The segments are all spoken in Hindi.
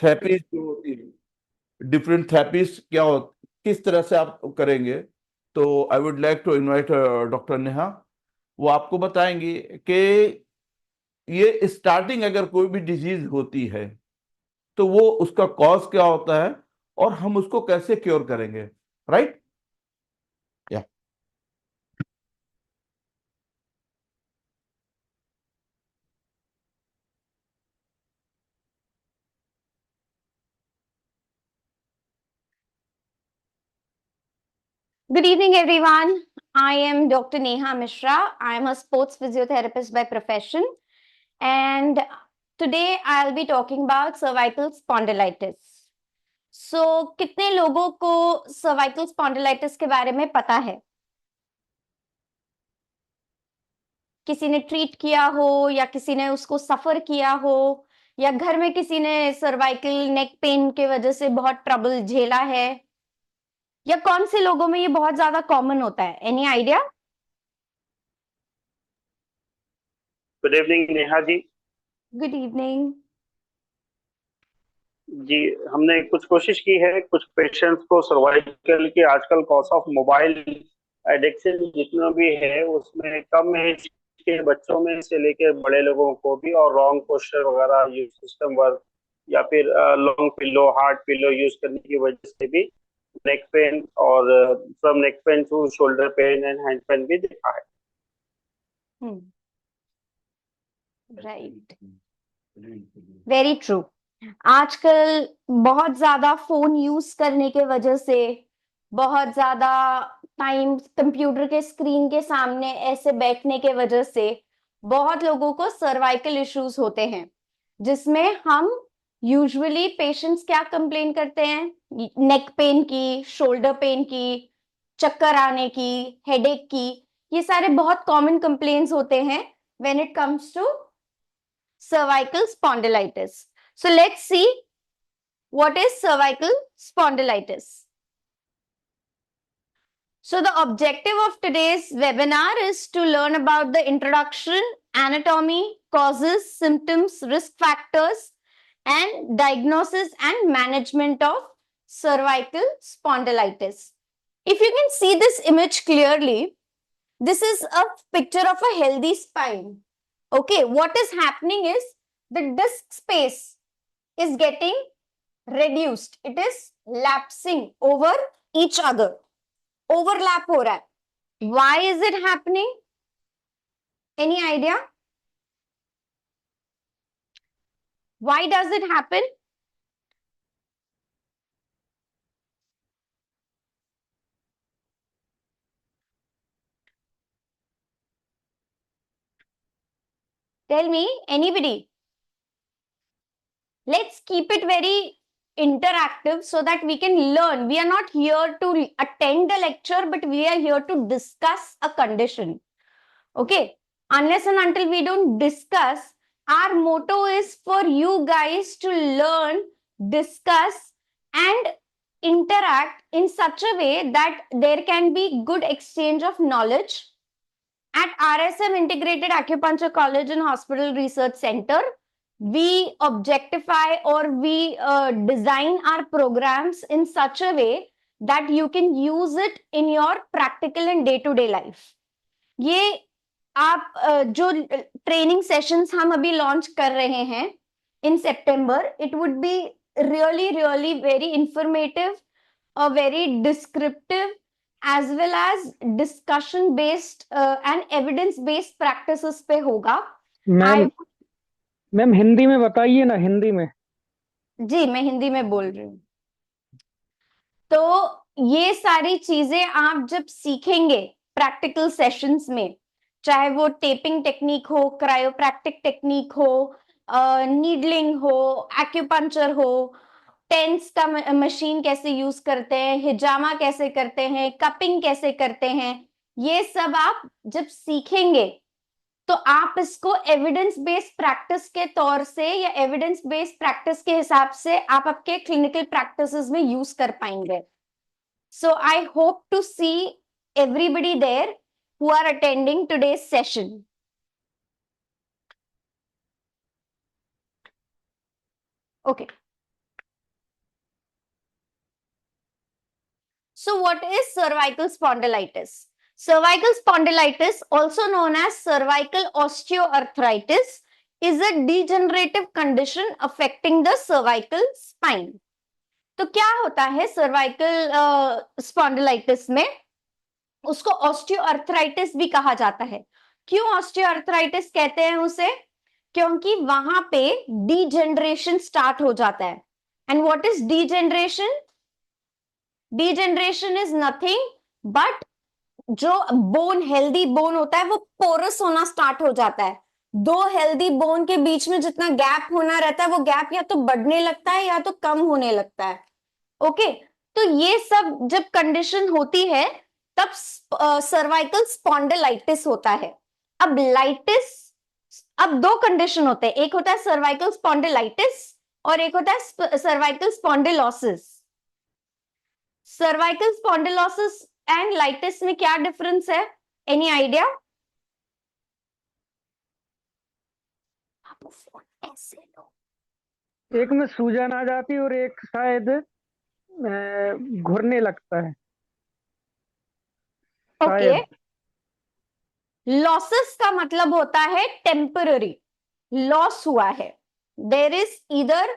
थेरेपीज जो होती है, डिफरेंट थेरेपीज क्या हो, किस तरह से आप करेंगे। तो I would like to invite doctor Neha. वो आपको बताएंगी कि ये स्टार्टिंग अगर कोई भी डिजीज होती है तो वो उसका कॉज क्या होता है और हम उसको कैसे क्योर करेंगे। राइट। या Good evening, everyone. I am Dr. Neha Mishra. I am a sports physiotherapist by profession. And today I'll be talking about cervical spondylitis. So, कितने लोगों को cervical spondylitis के बारे में पता है? किसी ने ट्रीट किया हो या किसी ने उसको सफर किया हो या घर में किसी ने सर्वाइकल नेक पेन के वजह से बहुत ट्रबल झेला है या कौन से लोगों में ये बहुत ज्यादा कॉमन होता है? Any idea? Good evening Neha ji. Good evening. जी, हमने कुछ कोशिश की है कुछ पेशेंट्स को सर्वाइकल की आजकल कॉज ऑफ मोबाइल एडिक्शन जितना भी है उसमें कम एज के बच्चों में से लेकर बड़े लोगों को भी, और रॉन्ग पोस्चर वगैरह यूज सिस्टम वर्क या फिर long pillow hard pillow use करने की वजह से भी नेक पेन और from neck pain to shoulder pain and hand pain भी देखा है। Right, very true. आजकल बहुत ज्यादा फोन यूज करने के वजह से, बहुत ज्यादा टाइम कंप्यूटर के स्क्रीन के सामने ऐसे बैठने के वजह से बहुत लोगों को सर्वाइकल इश्यूज होते हैं, जिसमें हम यूजुअली पेशेंट्स क्या कंप्लेन करते हैं? नेक पेन की, शोल्डर पेन की, चक्कर आने की, हेडेक की। ये सारे बहुत कॉमन कंप्लेन्स होते हैं when it comes to cervical spondylitis. So let's see what is cervical spondylitis. So the objective of today's webinar is to learn about the introduction, anatomy, causes, symptoms, risk factors, and diagnosis and management of cervical spondylitis. If you can see this image clearly, this is a picture of a healthy spine. Okay, what is happening is the disc space is getting reduced. It is lapsing over each other. Overlap हो रहा है. Why is it happening? Any idea? Why does it happen? Tell me, anybody. Let's keep it very interactive so that we can learn. We are not here to attend the lecture, but we are here to discuss a condition. Okay, unless and until we don't discuss, our motto is for you guys to learn, discuss, and interact in such a way that there can be good exchange of knowledge. At RSM Integrated Acupuncture College and Hospital Research Center, we objectify or we design our programs in such a way that you can use it in your practical and day-to-day life. ये आप जो ट्रेनिंग सेशंस हम अभी लॉन्च कर रहे हैं in September, it would be really really very informative, very descriptive, as well as discussion based and evidence based practices पे होगा। मैम मैम हिंदी में बताइए ना, हिंदी में। जी, मैं हिंदी में बोल रही हूँ। तो ये सारी चीजें आप जब सीखेंगे प्रैक्टिकल सेशंस में, चाहे वो टेपिंग टेक्निक हो, क्रायोप्रैक्टिक टेक्निक हो, नीडलिंग हो, एक्यूपंक्चर हो, टेंस का मशीन कैसे यूज करते हैं, हिजामा कैसे करते हैं, कपिंग कैसे करते हैं, ये सब आप जब सीखेंगे तो आप इसको एविडेंस बेस्ड प्रैक्टिस के तौर से या एविडेंस बेस्ड प्रैक्टिस के हिसाब से आप आपके क्लिनिकल प्रैक्टिसेस में यूज कर पाएंगे। So I hope to see everybody there who are attending today's session. Okay. So what is cervical spondylitis? Cervical spondylitis, also known as cervical osteoarthritis, is a degenerative condition affecting the cervical spine. तो क्या होता है cervical spondylitis में? उसको ऑस्टियोआर्थराइटिस भी कहा जाता है. क्यों ऑस्टियोआर्थराइटिस कहते हैं उसे? क्योंकि वहां पे डीजेनरेशन स्टार्ट हो जाता है. And what is degeneration? Degeneration is nothing but जो बोन, हेल्दी बोन होता है वो पोरस होना स्टार्ट हो जाता है. दो हेल्दी बोन के बीच में जितना गैप होना रहता है वो गैप या तो बढ़ने लगता है या तो कम होने लगता है. ओके, तो ये सब जब कंडीशन होती है तब सर्वाइकल स्पॉन्डिलाइटिस होता है. अब लाइटिस, अब दो कंडीशन होते हैं, एक होता है सर्वाइकल स्पॉन्डिलाइटिस और एक होता है cervical spondylosis. Cervical spondylosis and लाइटिस में क्या डिफरेंस है? Any idea? ऐसे लो. एक में सूजन आ जाती और एक शायद घुरने लगता है ओके. शायद. लॉसेस का मतलब होता है टेम्पररी, लॉस हुआ है. देर इज इधर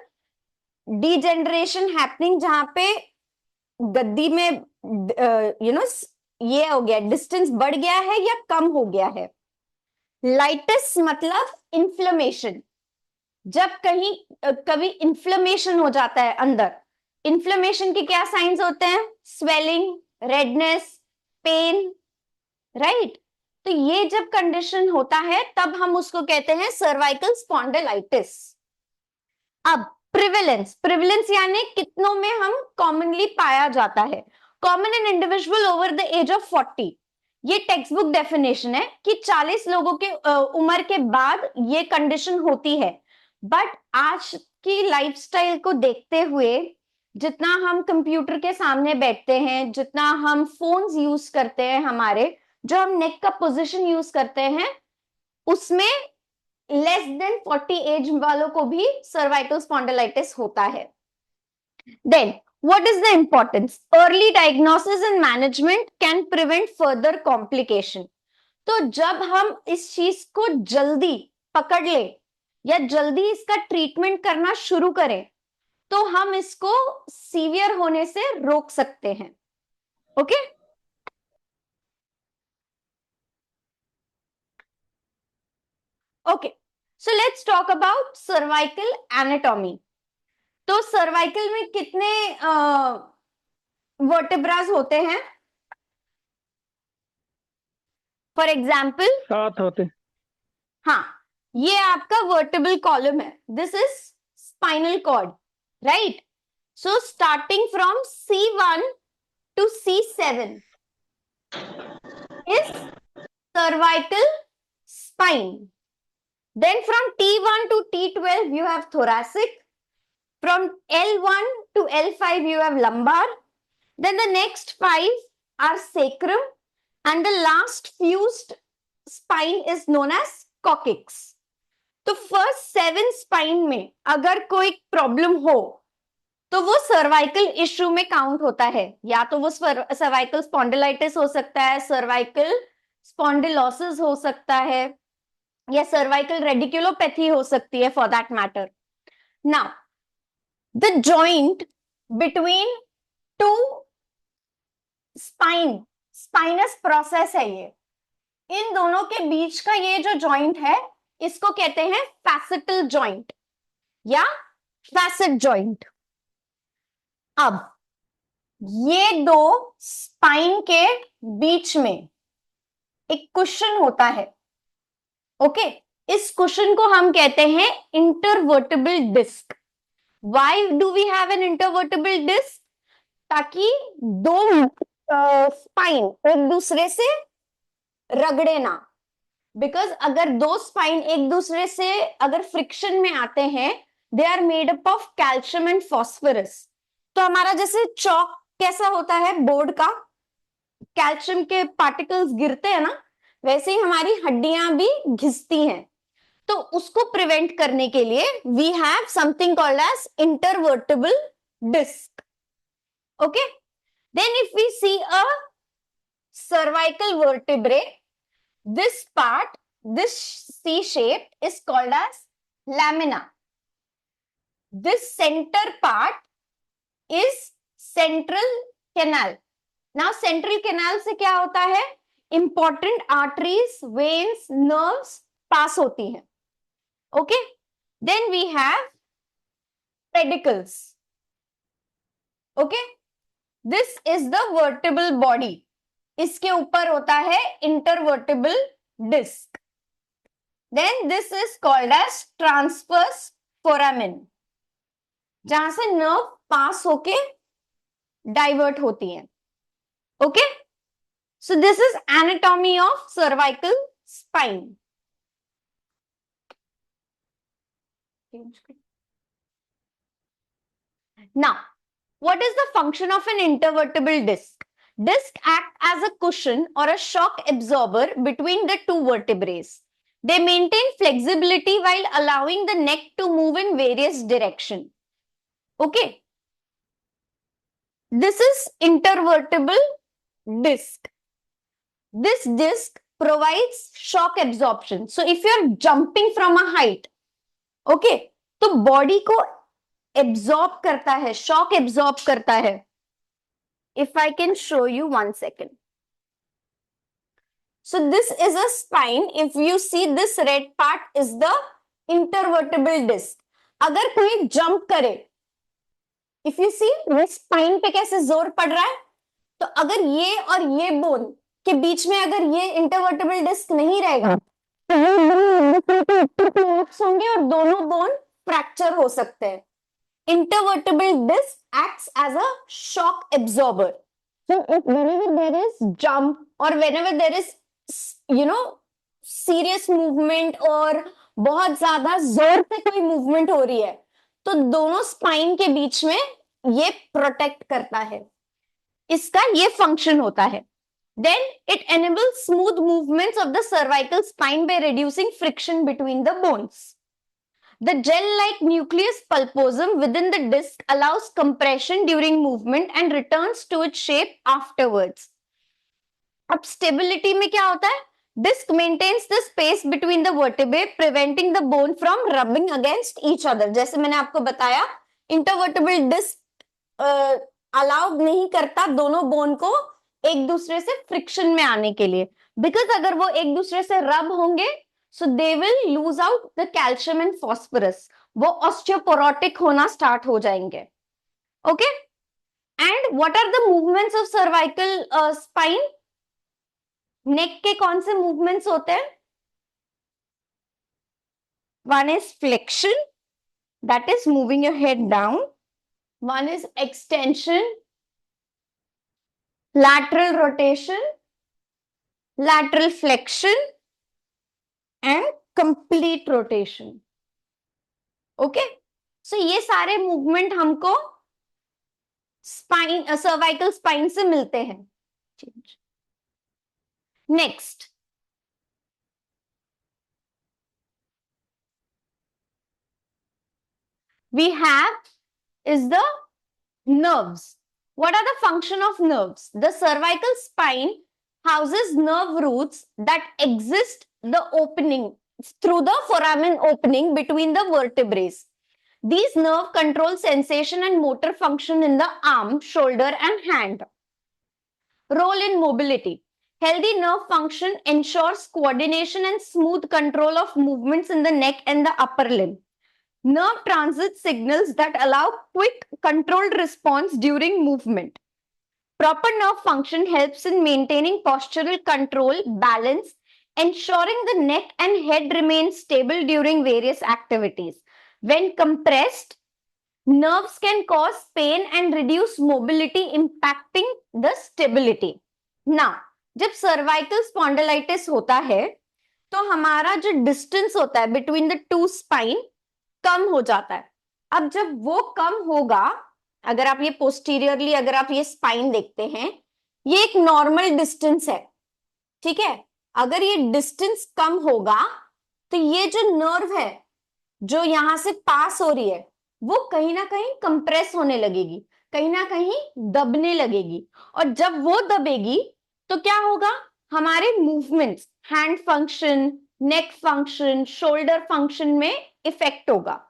डिजेनरेशन हैपनिंग जहां पे गद्दी में ये हो गया, डिस्टेंस बढ़ गया है या कम हो गया है. लाइटिस मतलब इन्फ्लेमेशन, जब कहीं कभी इन्फ्लेमेशन हो जाता है अंदर. इन्फ्लेमेशन के क्या साइंस होते हैं? Swelling, redness, pain, right. तो ये जब कंडीशन होता है तब हम उसको कहते हैं सर्वाइकल स्पॉन्डिलाइटिस. अब प्रिवेलेंस, प्रिवेलेंस यानी कितनों में हम कॉमनली पाया जाता है. Common in individual over the age of 40. ये टेक्स्ट बुक डेफिनेशन है कि 40 लोगों के उम्र के बाद ये कंडीशन होती है. बट आज की लाइफस्टाइल को देखते हुए, जितना हम कंप्यूटर के सामने बैठते हैं, जितना हम फोन्स यूज करते हैं, हमारे जो हम नेक का पोजीशन यूज करते हैं, उसमें लेस देन 40 एज वालों को भी सर्वाइकल स्पॉन्डिलाइटिस होता है. Then what is the importance? Early diagnosis and management can prevent further complication. तो जब हम इस चीज को जल्दी पकड़ ले या जल्दी इसका ट्रीटमेंट करना शुरू करें तो हम इसको सीवियर होने से रोक सकते हैं. Okay. Okay, so let's talk about cervical anatomy. तो सर्वाइकल में कितने वर्टेब्रास होते हैं? फॉर एग्जाम्पल 7 होते. हाँ, ये आपका वर्टेबल कॉलम है. This is spinal cord, right. So starting from C1 to C7 is cervical spine. Then from T1 to T12 you have thoracic. From L1 to L5 you have lumbar. Then the next 5 are sacrum and the last fused spine is known as coccyx. तो first 7 spine में अगर कोई प्रॉब्लम हो तो वो सर्वाइकल इश्यू में काउंट होता है. या तो वो सर्वाइकल स्पॉन्डिलाइटिस हो सकता है, सर्वाइकल स्पॉन्डिलोसिस हो सकता है, या सर्वाइकल रेडिकुलोपैथी हो सकती है for that matter. Now the joint between two spine, spinous process है ये, इन दोनों के बीच का ये जो जॉइंट है इसको कहते हैं फैसेटल जॉइंट या फैसेट जॉइंट. अब ये दो स्पाइन के बीच में एक कुशन होता है. ओके, इस कुशन को हम कहते हैं intervertebral disc. Why do we have an intervertebral disc? ताकि दो स्पाइन एक दूसरे से रगड़े ना. बिकॉज अगर दो स्पाइन एक दूसरे से अगर फ्रिक्शन में आते हैं, they are made up of calcium and phosphorus. तो हमारा जैसे चौक कैसा होता है बोर्ड का, कैल्शियम के पार्टिकल्स गिरते हैं ना, वैसे ही हमारी हड्डियां भी घिसती हैं. तो उसको प्रिवेंट करने के लिए we have something called as intervertebral disc. Okay, Then if we see a cervical vertebrae, this part, this C shape is called as lamina. This center part is central canal. Now central canal से क्या होता है? Important arteries, veins, nerves pass होती हैं. Okay. Then we have pedicles. Okay. This is the vertebral body. इसके ऊपर होता है intervertebral disc. Then this is called as transverse foramen, जहां से नर्व पास होके डाइवर्ट होती है. Okay, so this is anatomy of cervical spine. Now, what is the function of an intervertebral disc? Disc act as a cushion or a shock absorber between the two vertebrae. They maintain flexibility while allowing the neck to move in various directions. Okay. This is intervertebral disc. This disc provides shock absorption. So if you are jumping from a height, okay, तो body को absorb करता है, shock absorb करता है. If I can show you 1 second. So this is a spine. If you see this red part is the intervertebral disc. अगर कोई jump करे, if you see spine पे कैसे जोर पड़ रहा है, तो अगर ये और ये बोन के बीच में अगर ये इंटरवर्टेबल डिस्क नहीं रहेगा तो होंगे और दोनों बोन फ्रैक्चर हो सकते हैं. Intervertebral disc acts as a shock absorber. So if whenever there is jump or whenever there is serious movement और बहुत ज्यादा जोर से कोई मूवमेंट हो रही है, तो दोनों स्पाइन के बीच में ये प्रोटेक्ट करता है. इसका ये फंक्शन होता है. Then it enables smooth movements of the cervical spine by reducing friction between the bones. The gel-like nucleus pulposum within the disc allows compression during movement and returns to its shape afterwards. अब stability में क्या होता है? Disc maintains the space between the vertebrae, preventing the bone from rubbing against each other. जैसे मैंने आपको बताया, intervertebral disc अलाउ नहीं करता दोनों बोन को एक दूसरे से फ्रिक्शन में आने के लिए, बिकॉज अगर वो एक दूसरे से रब होंगे so they will lose out the calcium and phosphorus, वो ऑस्टियोपोरोटिक होना स्टार्ट हो जाएंगे. Okay, and what are the movements of cervical spine? Neck के कौन से मूवमेंट्स होते हैं? One is flexion, that is moving your head down. One is extension, lateral rotation, lateral flexion, and complete rotation. Okay, so ये सारे मूवमेंट हमको स्पाइन सर्वाइकल स्पाइन से मिलते हैं. Next, we have is the nerves. What are the function of nerves? The cervical spine houses nerve roots that exist the opening through the foramen opening between the vertebrae. These nerve control sensation and motor function in the arm, shoulder and hand. Role in mobility. Healthy nerve function ensures coordination and smooth control of movements in the neck and the upper limb. Nerve transit signals that allow quick controlled response during movement. Proper nerve function helps in maintaining postural control, balance, ensuring the neck and head remain stable during various activities. When compressed, nerves can cause pain and reduce mobility, impacting the stability. Now, जब cervical spondylitis होता है, तो हमारा जो distance होता है between the two spine कम हो जाता है. अब जब वो कम होगा, अगर आप ये पोस्टीरियरली अगर आप ये स्पाइन देखते हैं, ये एक नॉर्मल डिस्टेंस है, ठीक है. अगर ये डिस्टेंस कम होगा तो ये जो नर्व है जो यहां से पास हो रही है वो कहीं ना कहीं कंप्रेस होने लगेगी, कहीं ना कहीं दबने लगेगी। और जब वो दबेगी तो क्या होगा, हमारे मूवमेंट्स, हैंड फंक्शन, नेक फंक्शन, शोल्डर फंक्शन में इफेक्ट होगा।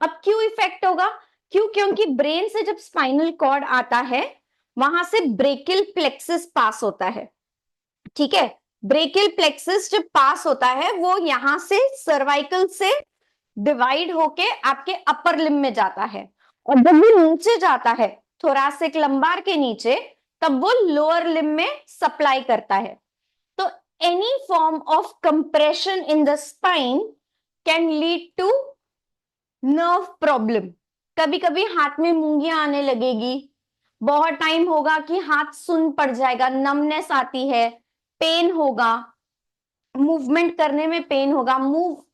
अब क्यों इफेक्ट होगा? क्यों? क्योंकि ब्रेन से जब स्पाइनल कॉर्ड आता है, वहां से ब्रेकियल प्लेक्सिस पास होता है। ठीक है, ब्रेकियल प्लेक्सिस जब पास होता है, वो यहां से सर्वाइकल से डिवाइड होके आपके अपर लिम्ब में जाता है, और जब वो नीचे जाता है थोरासिक लंबार के नीचे, तब वो लोअर लिम्ब में सप्लाई करता है। तो any form of compression in the spine can lead to nerve problem. कभी कभी हाथ में मूंगियां आने लगेगी, बहुत टाइम होगा कि हाथ सुन्न पड़ जाएगा, नमनेस आती है, पेन होगा, मूवमेंट करने में पेन होगा,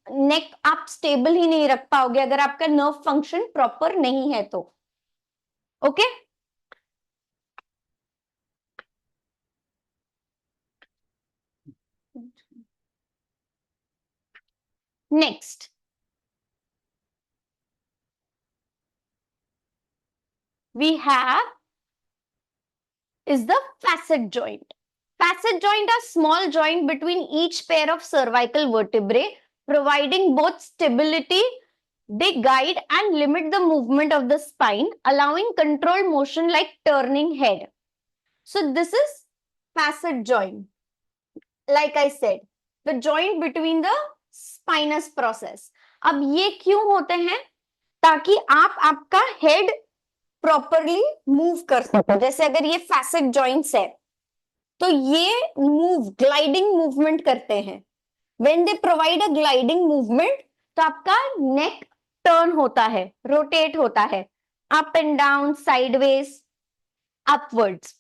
नेक आप स्टेबल ही नहीं रख पाओगे अगर आपका नर्व फंक्शन प्रॉपर नहीं है तो। Okay, next we have is the facet joint. Facet joint are small joint between each pair of cervical vertebrae, providing both stability. They guide and limit the movement of the spine, allowing controlled motion like turning head. So this is facet joint. Like I said, the joint between the spinous process. अब ये क्यों होते हैं? ताकि आप आपका हेड प्रॉपरली मूव कर सको। जैसे अगर ये फैसेट जॉइंट्स है तो ये ग्लाइडिंग मूवमेंट करते हैं। When they provide a gliding movement, तो आपका नेक टर्न होता है, रोटेट होता है, up and down, sideways, upwards.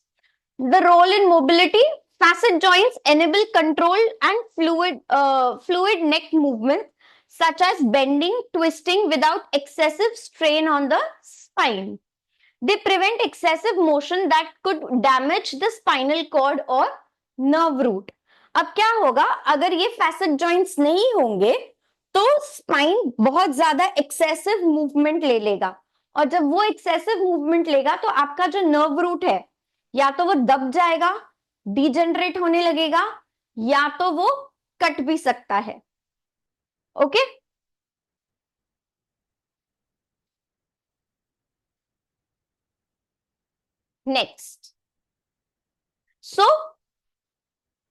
The role in mobility, facet joints enable controlled and fluid neck movement such as bending, twisting without excessive strain on the spine. They prevent excessive motion that could damage the spinal cord or nerve root. अब क्या होगा, अगर ये facet joints नहीं होंगे तो स्पाइन बहुत ज्यादा एक्सेसिव मूवमेंट ले लेगा, और जब वो एक्सेसिव मूवमेंट लेगा तो आपका जो नर्व रूट है, या तो वो दब जाएगा, डिजेनरेट होने लगेगा, या तो वो कट भी सकता है। Okay, next. सो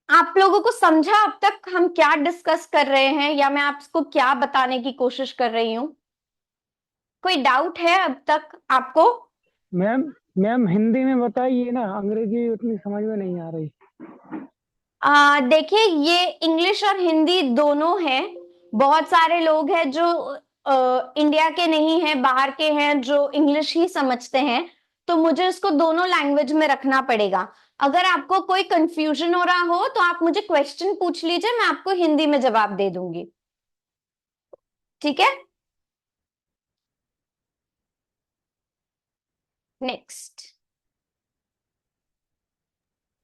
आप लोगों को समझा अब तक हम क्या डिस्कस कर रहे हैं, या मैं आपको क्या बताने की कोशिश कर रही हूं? कोई डाउट है अब तक आपको? मैम मैम हिंदी में बताइए ना, अंग्रेजी उतनी समझ में नहीं आ रही। देखिए, ये इंग्लिश और हिंदी दोनों हैं। बहुत सारे लोग हैं जो इंडिया के नहीं हैं, बाहर के हैं, जो इंग्लिश ही समझते हैं, तो मुझे इसको दोनों लैंग्वेज में रखना पड़ेगा। अगर आपको कोई कंफ्यूजन हो रहा हो तो आप मुझे क्वेश्चन पूछ लीजिए, मैं आपको हिंदी में जवाब दे दूंगी। ठीक है, नेक्स्ट।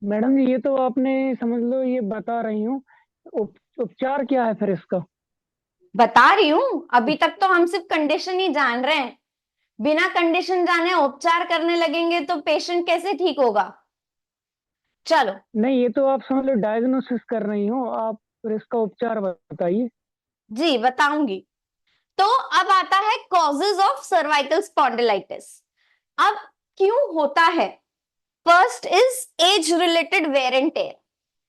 मैडम जी, ये तो आपने समझ लो ये बता रही हूँ, उपचार क्या है फिर इसका? बता रही हूं, अभी तक तो हम सिर्फ कंडीशन ही जान रहे हैं। बिना कंडीशन जाने उपचार करने लगेंगे तो पेशेंट कैसे ठीक होगा? चलो, नहीं, ये तो आप समझ लो डायग्नोसिस कर रही हो आप, फिर इसका उपचार बताइए। जी बताऊंगी। तो अब आता है कॉजेज ऑफ सर्वाइकल स्पॉन्डिलाइटिस। अब क्यों होता है? First is age related wear and tear.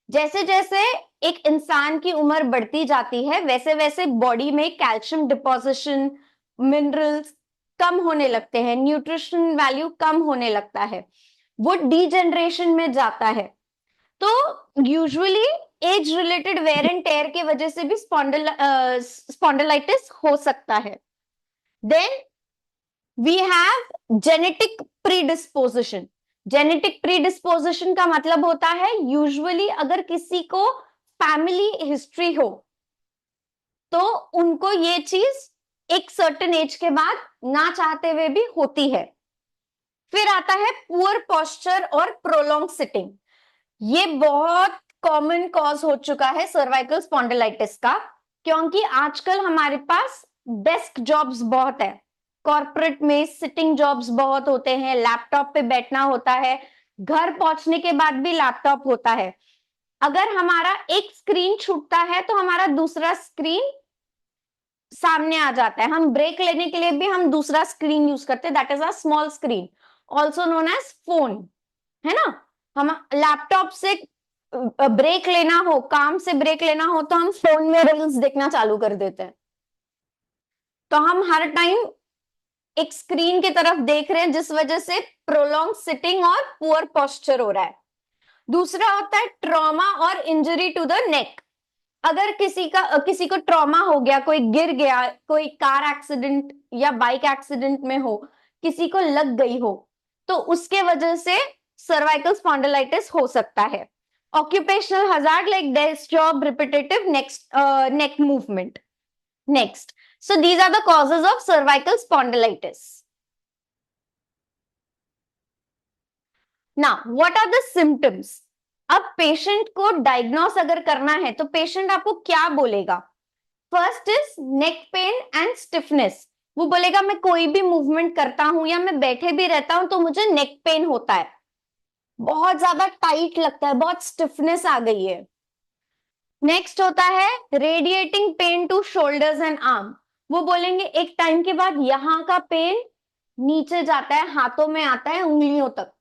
जैसे जैसे एक इंसान की उम्र बढ़ती जाती है, वैसे वैसे बॉडी में कैल्शियम डिपोजिशन, मिनरल्स कम होने लगते हैं, न्यूट्रिशन वैल्यू कम होने लगता है, वो डीजेनरेशन में जाता है। तो usually age related wear and tear की वजह से भी स्पॉन्डिलाइटिस हो सकता है। Then we have genetic predisposition. Genetic predisposition का मतलब होता है, यूजुअली अगर किसी को फैमिली हिस्ट्री हो तो उनको ये चीज एक सर्टेन एज के बाद ना चाहते हुए भी होती है। फिर आता है पुअर पोस्चर और प्रोलॉन्ग सिटिंग। ये बहुत कॉमन कॉज हो चुका है सर्वाइकल स्पॉन्डिलाइटिस का, क्योंकि आजकल हमारे पास डेस्क जॉब्स बहुत है। कॉर्पोरेट में सिटिंग जॉब्स बहुत होते हैं, लैपटॉप पे बैठना होता है, घर पहुंचने के बाद भी लैपटॉप होता है। अगर हमारा एक स्क्रीन छूटता है तो हमारा दूसरा स्क्रीन सामने आ जाता है। हम ब्रेक लेने के लिए भी हम दूसरा स्क्रीन यूज करते हैं, that is a small screen, also known as phone, है ना। हम लैपटॉप से ब्रेक लेना हो, काम से ब्रेक लेना हो, तो हम फोन में रील्स देखना चालू कर देते हैं। तो हम हर टाइम एक स्क्रीन की तरफ देख रहे हैं, जिस वजह से प्रोलॉन्ग सिटिंग और पुअर पोस्चर हो रहा है। दूसरा होता है ट्रॉमा और इंजरी टू द नेक। अगर किसी को ट्रॉमा हो गया, कोई गिर गया, कोई कार एक्सीडेंट या बाइक एक्सीडेंट में हो, किसी को लग गई हो, तो उसके वजह से सर्वाइकल स्पॉन्डिलाइटिस हो सकता है। Occupational hazard like desk job, repetitive neck movement. Next, so these are the causes of cervical spondylitis. Now, what are the symptoms? अब पेशेंट को डायग्नोस अगर करना है तो पेशेंट आपको क्या बोलेगा? First is neck pain and stiffness. वो बोलेगा मैं कोई भी मूवमेंट करता हूं या मैं बैठे भी रहता हूं तो मुझे नेक पेन होता है, बहुत ज्यादा टाइट लगता है, बहुत स्टिफनेस आ गई है। नेक्स्ट होता है radiating pain to shoulders and arm. वो बोलेंगे एक टाइम के बाद यहाँ का पेन नीचे जाता है, हाथों में आता है, उंगलियों तक।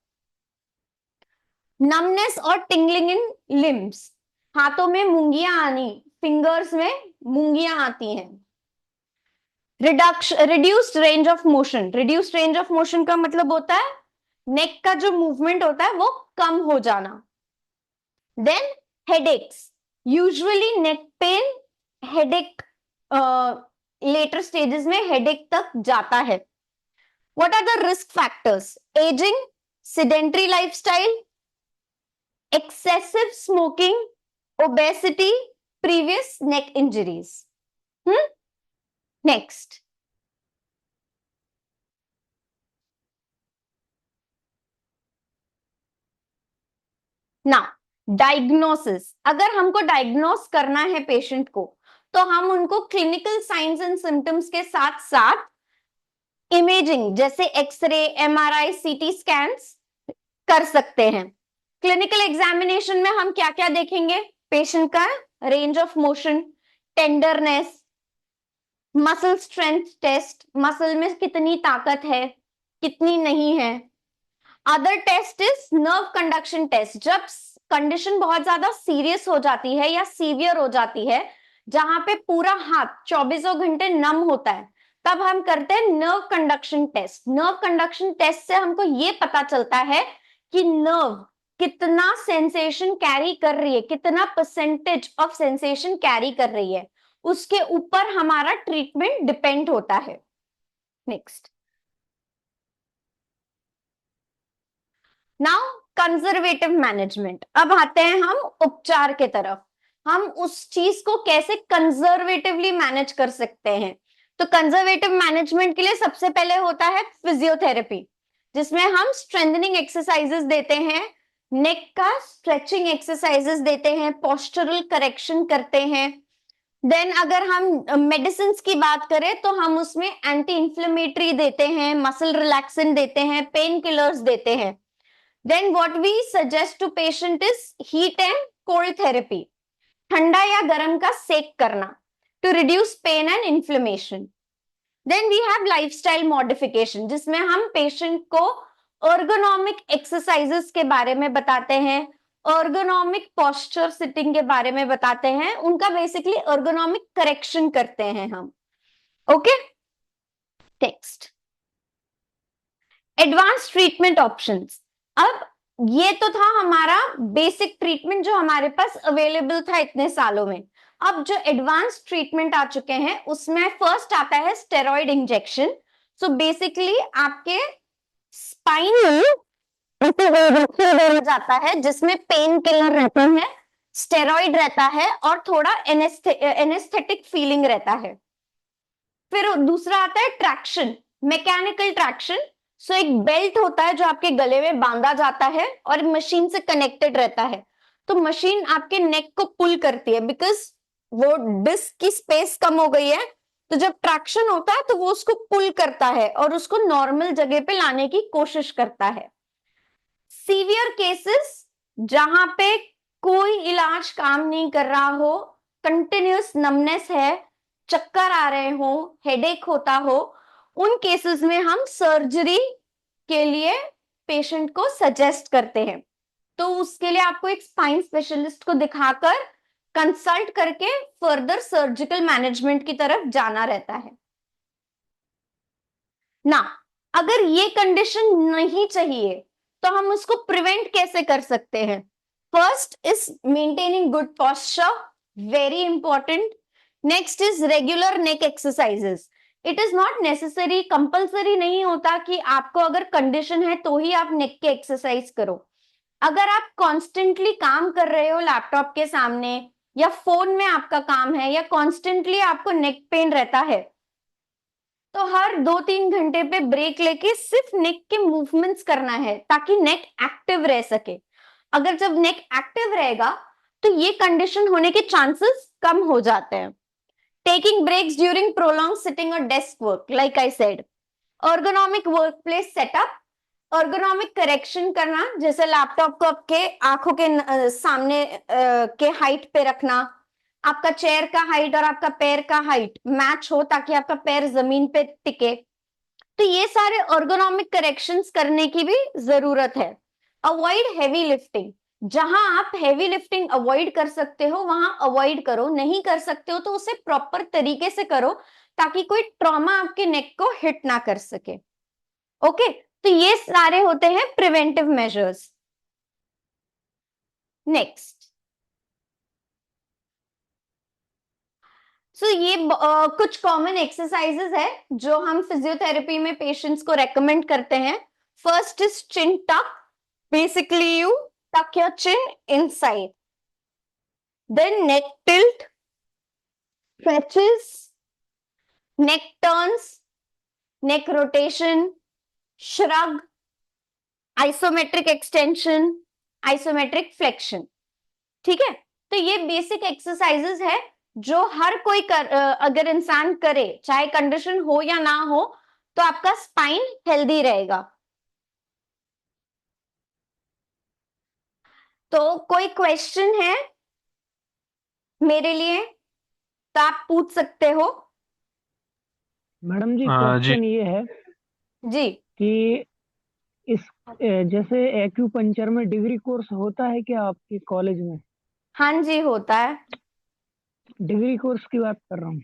नमनेस और टिंगलिंग इन लिम्स, हाथों में मुंगियां आनी, फिंगर्स में मुंगियां आती हैं। Reduced range of motion. Reduced range of motion का मतलब होता है नेक का जो मूवमेंट होता है वो कम हो जाना। Then headaches, usually neck pain headache later stages में हेडेक तक जाता है। What are the risk factors? Ageing, sedentary lifestyle, excessive smoking, obesity, previous neck injuries. Next. Now, diagnosis. अगर हमको डायग्नोस करना है पेशेंट को, तो हम उनको क्लिनिकल साइंस एंड सिम्टम्स के साथ साथ इमेजिंग जैसे एक्सरे, एमआरआई, सीटी स्कैन्स कर सकते हैं। क्लिनिकल एग्जामिनेशन में हम क्या क्या देखेंगे? पेशेंट का range of motion, tenderness, muscle strength test, muscle में कितनी ताकत है, कितनी नहीं है। Other test is nerve conduction test. जब कंडीशन बहुत ज्यादा सीरियस हो जाती है या सीवियर हो जाती है, जहां पे पूरा हाथ 24 घंटे नम होता है, तब हम करते हैं nerve conduction test. Nerve conduction test से हमको ये पता चलता है कि नर्व कितना सेंसेशन कैरी कर रही है, कितना परसेंटेज ऑफ सेंसेशन कैरी कर रही है, उसके ऊपर हमारा ट्रीटमेंट डिपेंड होता है। Next, now conservative management. अब आते हैं हम उपचार के तरफ। हम उस चीज को कैसे कंजर्वेटिवली मैनेज कर सकते हैं? तो कंजर्वेटिव मैनेजमेंट के लिए सबसे पहले होता है फिजियोथेरेपी, जिसमें हम स्ट्रेंथनिंग एक्सरसाइजेस देते हैं, नेक का स्ट्रेचिंग एक्सरसाइजेस देते हैं, पोस्चरल करेक्शन करते हैं। देन अगर हम मेडिसिन की बात करें तो हम उसमें एंटी इंफ्लेमेटरी देते हैं, मसल रिलैक्सेंट देते हैं, पेन किलर्स देते हैं। Then what we suggest to patient is heat and cold therapy, ठंडा या गर्म का सेक करना to reduce pain and inflammation. Then we have lifestyle modification, जिसमें हम पेशेंट को ergonomic एक्सरसाइजेस के बारे में बताते हैं, ergonomic posture सिटिंग के बारे में बताते हैं, उनका बेसिकली ergonomic करेक्शन करते हैं हम। Okay, next, advance treatment options. अब ये तो था हमारा बेसिक ट्रीटमेंट जो हमारे पास अवेलेबल था इतने सालों में। अब जो एडवांस ट्रीटमेंट आ चुके हैं उसमें फर्स्ट आता है स्टेरॉइड इंजेक्शन। सो बेसिकली आपके स्पाइन में जाता है, जिसमें पेन किलर रहते हैं, स्टेरॉइड रहता है और थोड़ा एनेस्थेटिक फीलिंग रहता है। फिर दूसरा आता है ट्रैक्शन, मैकेनिकल ट्रैक्शन। सो एक बेल्ट होता है जो आपके गले में बांधा जाता है और मशीन से कनेक्टेड रहता है, तो मशीन आपके नेक को पुल करती है, बिकॉज वो डिस्क की स्पेस कम हो गई है, तो जब ट्रैक्शन होता है तो वो उसको पुल करता है और उसको नॉर्मल जगह पे लाने की कोशिश करता है। सीवियर केसेस जहां पे कोई इलाज काम नहीं कर रहा हो, कंटिन्यूअस नमनेस है, चक्कर आ रहे हो, हेडेक होता हो, उन केसेस में हम सर्जरी के लिए पेशेंट को सजेस्ट करते हैं। तो उसके लिए आपको एक स्पाइन स्पेशलिस्ट को दिखाकर कंसल्ट करके फर्दर सर्जिकल मैनेजमेंट की तरफ जाना रहता है ना। अगर ये कंडीशन नहीं चाहिए तो हम उसको प्रिवेंट कैसे कर सकते हैं? First is maintaining good posture, very important. Next is regular neck exercises. It is not necessary, compulsory नहीं होता कि आपको अगर कंडीशन है तो ही आप नेक के एक्सरसाइज करो। अगर आप कॉन्स्टेंटली काम कर रहे हो लैपटॉप के सामने या फोन में आपका काम है या कॉन्स्टेंटली आपको नेक पेन रहता है, तो हर 2-3 घंटे पे ब्रेक लेके सिर्फ नेक के मूवमेंट्स करना है ताकि नेक एक्टिव रह सके। अगर जब नेक एक्टिव रहेगा तो ये कंडीशन होने के चांसेस कम हो जाते हैं। Taking breaks during prolong sitting और desk work, like I said. ergonomic workplace setup, ergonomic correction करना, जैसे लैपटॉप को आपके आंखों के सामने के हाइट पे रखना, आपका चेयर का हाइट और आपका पैर का हाइट मैच हो ताकि आपका पैर जमीन पे टिके। तो ये सारे ergonomic करेक्शंस करने की भी जरूरत है। अवॉइड हेवी लिफ्टिंग, जहां आप हेवी लिफ्टिंग अवॉइड कर सकते हो वहां अवॉइड करो, नहीं कर सकते हो तो उसे प्रॉपर तरीके से करो ताकि कोई ट्रॉमा आपके नेक को हिट ना कर सके। ओके, तो ये सारे होते हैं प्रिवेंटिव मेजर्स। नेक्स्ट, सो ये कुछ कॉमन एक्सरसाइजेस है जो हम फिजियोथेरेपी में पेशेंट्स को रेकमेंड करते हैं। First is chin tuck. Basically you tuck your chin inside, then neck tilt, stretches, neck turns, neck rotation, shrug, isometric extension, isometric flexion। ठीक है, तो ये बेसिक एक्सरसाइजेस है जो हर कोई अगर इंसान करे, चाहे कंडीशन हो या ना हो, तो आपका स्पाइन हेल्दी रहेगा। तो कोई क्वेश्चन है मेरे लिए तो आप पूछ सकते हो। मैडम जी, जी क्वेश्चन ये है जी, कि इस जैसे एक्यूपंक्चर में डिग्री कोर्स होता है क्या आपके कॉलेज में? हाँ जी, होता है। डिग्री कोर्स की बात कर रहा हूँ।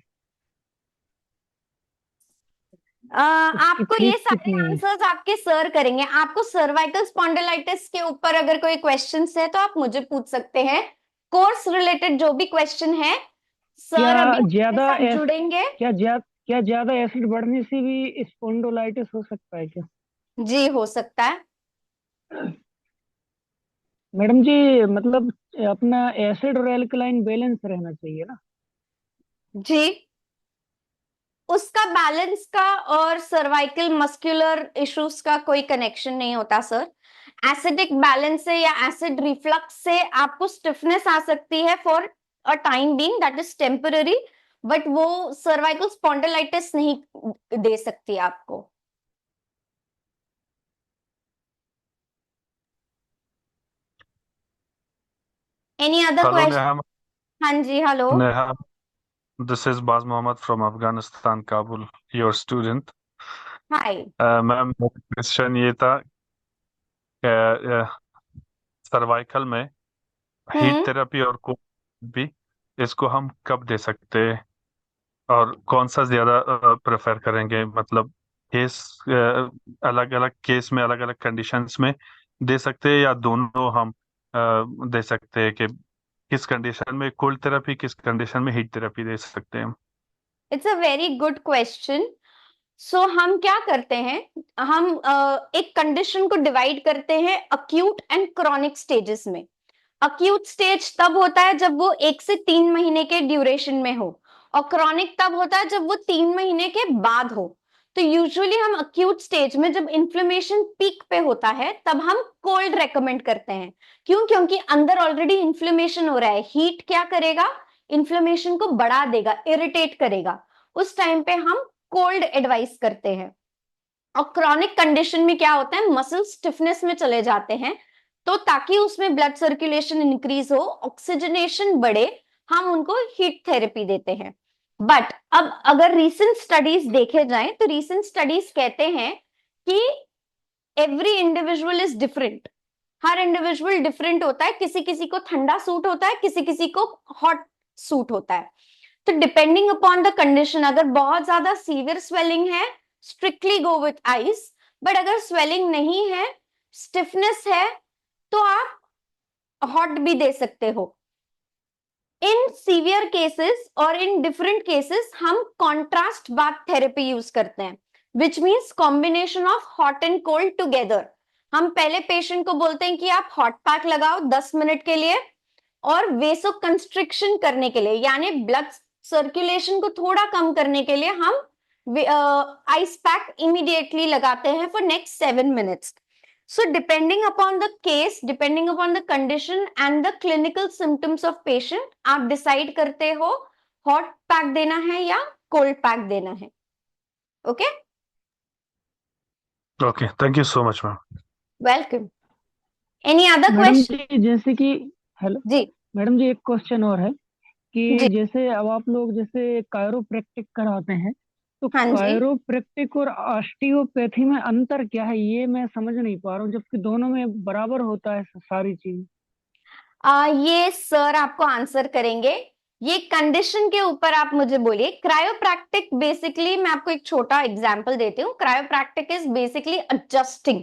उसकी आपको फीस ये सारे कितनी है? आंसर्स आपके सर करेंगे। आपको सर्वाइकल स्पॉन्डिलाइटिस के ऊपर अगर कोई क्वेश्चंस है तो आप मुझे पूछ सकते हैं। कोर्स रिलेटेड जो भी क्वेश्चन है, सर क्या अभी आपके ज्यादा साथ जुड़ेंगे। क्या ज्यादा एसिड बढ़ने से भी स्पॉन्डिलाइटिस हो सकता है क्या? जी, हो सकता है। मैडम जी, मतलब अपना एसिड और एल्कलाइन बैलेंस रहना चाहिए ना? जी, उसका बैलेंस का और सर्वाइकल मस्कुलर इश्यूज का कोई कनेक्शन नहीं होता सर। एसिडिक बैलेंस से या एसिड रिफ्लक्स से आपको स्टिफनेस आ सकती है for a time being, that is temporary, but वो सर्वाइकल स्पॉन्डिलाइटिस नहीं दे सकती आपको। Any other hello question? Neha. हाँ जी, hello. Neha, this is Baz Mohammed from Afghanistan, Kabul, your student. Hi. Ma'am, question ये था सर्वाइकल में हीट हम्म थेरेपी और कोल्ड भी, इसको हम कब दे सकते हैं और कौन सा ज्यादा प्रेफर करेंगे? मतलब केस, अलग अलग केस में अलग अलग कंडीशंस में दे सकते हैं या दोनों हम दे सकते हैं कि किस कंडीशन में कोल्ड थेरेपी, किस कंडीशन में हीट थेरेपी दे सकते हैं? It's a very good question. So हम क्या करते हैं, हम एक कंडीशन को डिवाइड करते हैं अक्यूट एंड क्रॉनिक स्टेजेस में। अक्यूट स्टेज तब होता है जब वो 1 से 3 महीने के ड्यूरेशन में हो, और क्रॉनिक तब होता है जब वो 3 महीने के बाद हो। तो यूजुअली हम अक्यूट स्टेज में जब इन्फ्लेमेशन पीक पे होता है तब हम कोल्ड रेकमेंड करते हैं। क्यों? क्योंकि अंदर ऑलरेडी इन्फ्लेमेशन हो रहा है। हीट क्या करेगा? इन्फ्लेमेशन को बढ़ा देगा, इरिटेट करेगा, उस टाइम पे हम कोल्ड एडवाइस करते हैं। और क्रॉनिक कंडीशन में क्या होता है, मसल स्टिफनेस में चले जाते हैं, तो ताकि उसमें ब्लड सर्कुलेशन इंक्रीज हो, ऑक्सीजनेशन बढ़े, हम उनको हीट थेरेपी देते हैं। बट अब अगर रीसेंट स्टडीज देखे जाएं तो रीसेंट स्टडीज कहते हैं कि every individual is different, her individual different होता है, किसी किसी को ठंडा सूट होता है, किसी किसी को हॉट सूट होता है। तो डिपेंडिंग अपॉन द कंडीशन, अगर बहुत ज्यादा सीवियर स्वेलिंग है, strictly go with ice. But अगर स्वेलिंग नहीं है, स्टिफनेस है, तो आप हॉट भी दे सकते हो। इन सीवियर केसेस और इन डिफरेंट केसेस हम कॉन्ट्रास्ट बाथ थेरेपी यूज करते हैं, which means combination of hot and cold together. हम पहले पेशेंट को बोलते हैं कि आप हॉट पैक लगाओ 10 मिनट के लिए, और वेसो कंस्ट्रिक्शन करने के लिए, यानी ब्लड सर्कुलेशन को थोड़ा कम करने के लिए हम आइस पैक इमीडिएटली लगाते हैं for next 7 minutes. So depending upon the case, depending upon the condition and the clinical symptoms of patient, आप decide करते हो hot pack देना है या cold pack देना है। Okay? Okay, thank you so much, ma'am. Welcome. Any other madam question? जी जैसे कि, हेलो जी मैडम जी, एक क्वेश्चन और है कि जी जैसे अब आप लोग जैसे कायरोप्रैक्टिक कराते हैं, तो हाँ जी। कायरोप्रैक्टिक और ऑस्टियोपैथी में अंतर क्या है, ये मैं समझ नहीं पा रहा हूँ, जबकि दोनों में बराबर होता है सारी चीज। ये सर आपको आंसर करेंगे। ये कंडीशन के ऊपर आप मुझे बोलिए। क्रायोप्रैक्टिक बेसिकली, मैं आपको एक छोटा एग्जांपल देती हूँ। क्रायोप्रैक्टिक इज बेसिकली एडजस्टिंग,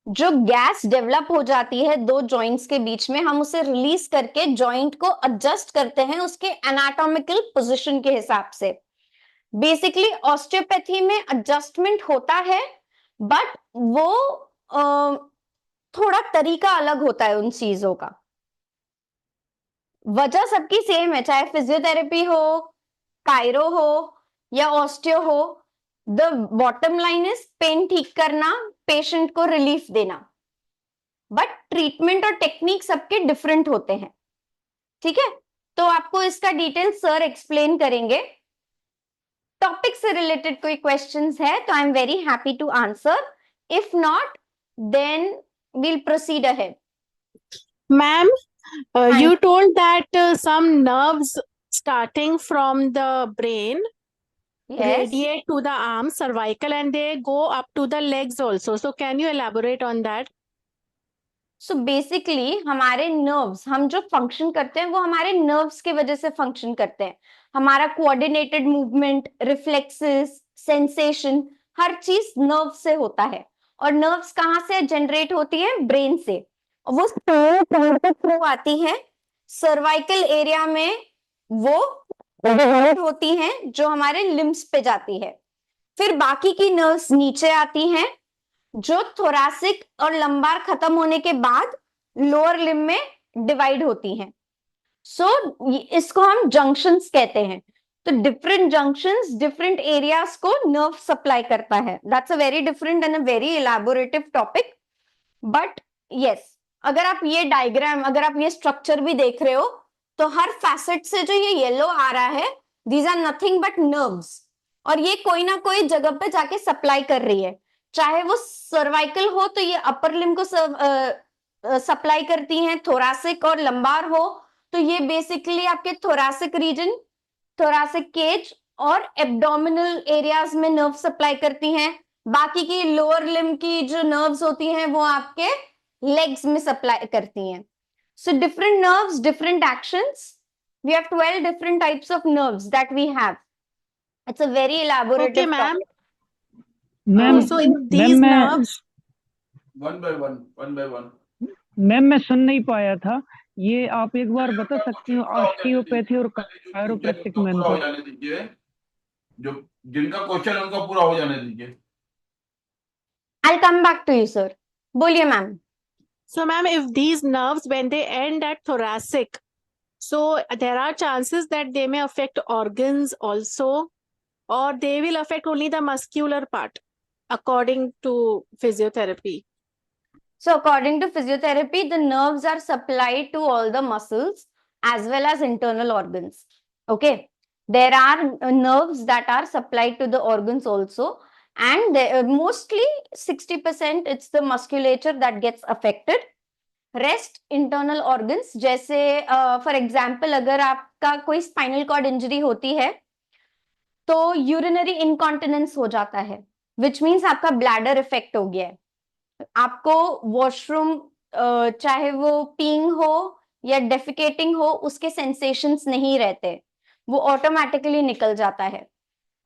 जो गैस डेवलप हो जाती है दो जॉइंट्स के बीच में, हम उसे रिलीज करके जॉइंट को एडजस्ट करते हैं उसके एनाटॉमिकल पोजीशन के हिसाब से। बेसिकली ऑस्टियोपैथी में एडजस्टमेंट होता है, बट वो थोड़ा तरीका अलग होता है उन चीजों का। वजह सबकी सेम है, चाहे फिजियोथेरेपी हो, कायरो हो या ऑस्टियो हो। The bottom line is pain ठीक करना, पेशेंट को रिलीफ देना, बट ट्रीटमेंट और टेक्निक सबके डिफरेंट होते हैं। ठीक है, तो आपको इसका डिटेल सर एक्सप्लेन करेंगे। टॉपिक से रिलेटेड कोई क्वेश्चंस है तो I am very happy to answer, if not then we'll proceed ahead. Ma'am, And you told that some nerves starting from the brain yes, radiate to the arms, cervical, and they go up to the legs also. So can you elaborate on that? So basically हमारे नर्व्स, हम जो फंक्शन करते हैं वो हमारे नर्व्स की वजह से फंक्शन करते हैं। हमारा कोऑर्डिनेटेड मूवमेंट, रिफ्लेक्सेस, सेंसेशन, हर चीज नर्व से होता है। और नर्व्स कहाँ से जनरेट होती है? ब्रेन से। और वो थ्रू आती है सर्वाइकल एरिया में, वो होती हैं जो हमारे लिम्स पे जाती है। फिर बाकी की नर्व्स नीचे आती हैं, जो थोरासिक और लंबार खत्म होने के बाद लोअर लिम में डिवाइड होती हैं। सो इसको हम जंक्शंस कहते हैं। तो डिफरेंट जंक्शंस डिफरेंट एरियाज को नर्व सप्लाई करता है। That's a very different and a very elaborative topic. But yes, अगर आप ये डायग्राम, अगर आप ये स्ट्रक्चर भी देख रहे हो, तो हर फैसेट से जो ये येलो आ रहा है, these are nothing but nerves. और ये कोई ना कोई जगह पे जाके सप्लाई कर रही है, चाहे वो सर्वाइकल हो तो ये अपर लिम को सप्लाई करती हैं, थोरासिक और लंबार हो तो ये बेसिकली आपके थोरासिक रीजन, थोरासिक केज और एब्डोमिनल एरियाज में नर्व सप्लाई करती हैं। बाकी की लोअर लिम की जो नर्व्स होती हैं वो आपके लेग्स में सप्लाई करती हैं। So different nerves, different actions. We have 12 different types of nerves that we have. It's a very elaborative Okay, ma'am. topic. Ma'am So if ma'am these मैं nerves, one by one. Ma'am मैं सुन नहीं पाया था, ये आप एक बार बता सकती हो ऑस्टियोपैथी और कायरोप्रैक्टिक में पूरा हो अंतर? जाने दीजिए, जो जिनका क्वेश्चन है उनका पूरा हो जाने दीजिए। I'll come back to you, sir. बोलिए ma'am. so ma'am, if these nerves when they end at thoracic, so there are chances that they may affect organs also, or they will affect only the muscular part, according to physiotherapy. So according to physiotherapy, the nerves are supplied to all the muscles as well as internal organs. Okay. There are nerves that are supplied to the organs also, and mostly 60% it's the musculature that gets affected. Rest internal organs, जैसे फॉर एग्जाम्पल अगर आपका कोई स्पाइनल कॉर्ड इंजरी होती है तो यूरिनरी इनकॉन्टिनेंस हो जाता है, विच मीन्स आपका ब्लैडर इफेक्ट हो गया है। आपको वॉशरूम चाहे वो पीइंग हो या डेफिकेटिंग हो उसके सेंसेशंस नहीं रहते, वो ऑटोमेटिकली निकल जाता है,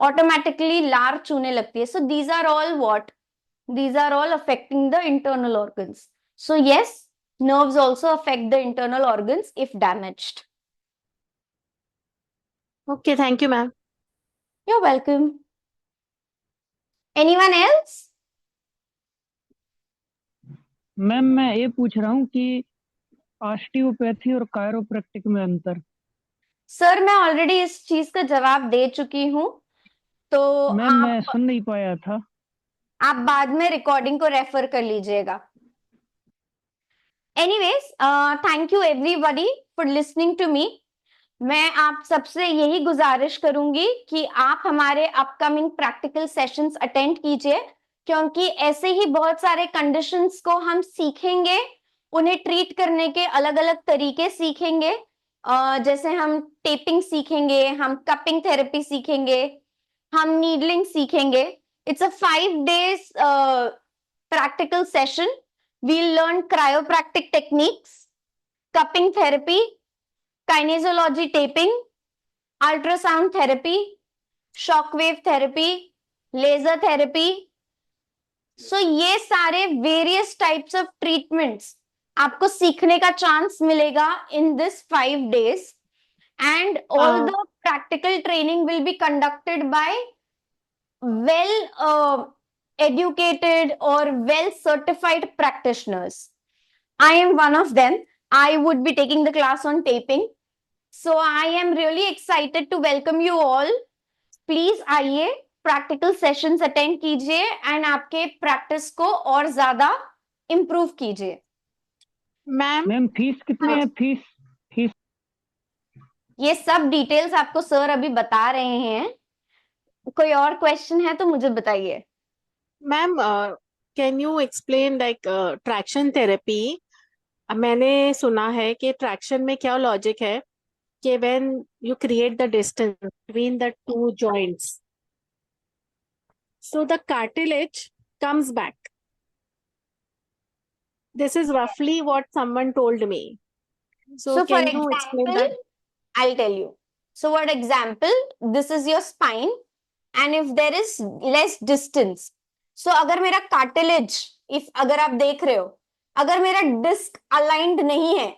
ऑटोमेटिकली लार चूने लगती है। So these are all what, these are all affecting the internal organs. So yes, nerves also affect the internal organs if damaged. Okay, thank you, ma'am. You're welcome. Anyone else? Ma'am मैं ये पूछ रहा हूँ कि ऑस्टियोपैथी और कायरोप्रैक्टिक में अंतर। सर मैं ऑलरेडी इस चीज का जवाब दे चुकी हूँ, तो मैम मैं आप सुन नहीं पाया था। बाद में रिकॉर्डिंग को रेफर कर लीजिएगा। Anyways, thank you everybody for listening to me. मैं आप सबसे यही गुजारिश करूंगी कि आप हमारे अपकमिंग प्रैक्टिकल सेशंस अटेंड कीजिए, क्योंकि ऐसे ही बहुत सारे कंडीशंस को हम सीखेंगे, उन्हें ट्रीट करने के अलग अलग तरीके सीखेंगे। जैसे हम टेपिंग सीखेंगे, हम कपिंग थेरेपी सीखेंगे, हम नीडलिंग सीखेंगे। It's a 5 days practical session. We'll learn cryopractic techniques, cupping therapy, kinesiology taping, ultrasound therapy, shockwave therapy, laser therapy. So ये सारे various types of treatments आपको सीखने का चांस मिलेगा in this 5 days, and all the practical training will be conducted by well educated or well certified practitioners. I am one of them. I would be taking the class on taping. So I am really excited to welcome you all. Please आइए, प्रैक्टिकल सेशंस अटेंड कीजिए एंड आपके प्रैक्टिस को और ज्यादा इम्प्रूव कीजिए। मैम मैम फीस कितनी है? फीस ये सब डिटेल्स आपको सर अभी बता रहे हैं। कोई और क्वेश्चन है तो मुझे बताइए। Ma'am can you explain like traction therapy? मैंने सुना है कि ट्रैक्शन में क्या लॉजिक है कि when you create the distance between the two joints, so the cartilage comes back. This is roughly what someone told me. So for can you explain example, that? I'll tell you. So for example, this is your spine and if there is less distance, so अगर मेरा cartilage, if अगर आप देख रहे हो, अगर मेरा डिस्क अलाइंड नहीं है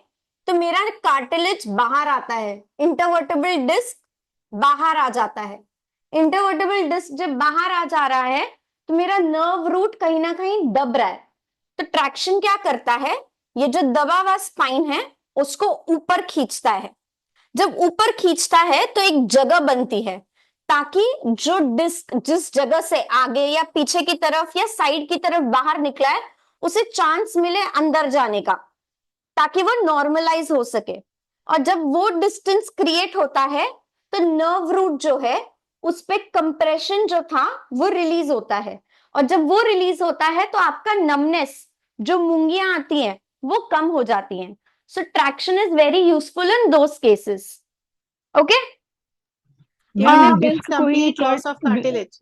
तो मेरा कार्टिलेज बाहर आता है, इंटरवर्टेबल डिस्क बाहर आ जाता है। इंटरवर्टेबल डिस्क जब बाहर आ जा रहा है तो मेरा नर्व रूट कहीं ना कहीं दब रहा है। तो ट्रैक्शन क्या करता है, ये जो दबा हुआ स्पाइन है उसको ऊपर खींचता है। जब ऊपर खींचता है तो एक जगह बनती है ताकि जो डिस्क जिस जगह से आगे या पीछे की तरफ या साइड की तरफ बाहर निकला है उसे चांस मिले अंदर जाने का, ताकि वो नॉर्मलाइज हो सके। और जब वो डिस्टेंस क्रिएट होता है तो नर्व रूट जो है उस पे कंप्रेशन जो था वो रिलीज होता है, और जब वो रिलीज होता है तो आपका नमनेस, जो मूंगियां आती हैं, वो कम हो जाती हैं। So traction is very useful in those cases. Okay, Even ma'am if there is disc को ही complete loss of cartilage.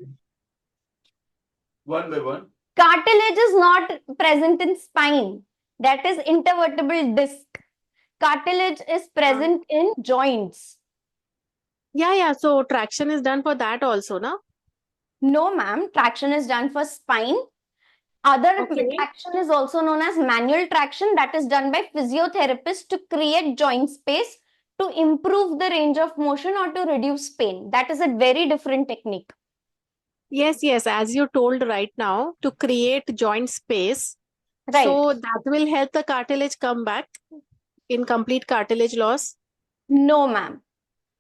One by one. cartilage is not present in spine, that is intervertebral disc. Cartilage is present in joints. Yeah. So traction is done for that also, na? No, ma'am. Traction is done for spine. Other Okay. traction is also known as manual traction, that is done by physiotherapists to create joint space to improve the range of motion or to reduce pain. That is a very different technique. Yes. As you told right now, to create joint space. Right. So that will help the cartilage come back in complete cartilage loss. No, ma'am.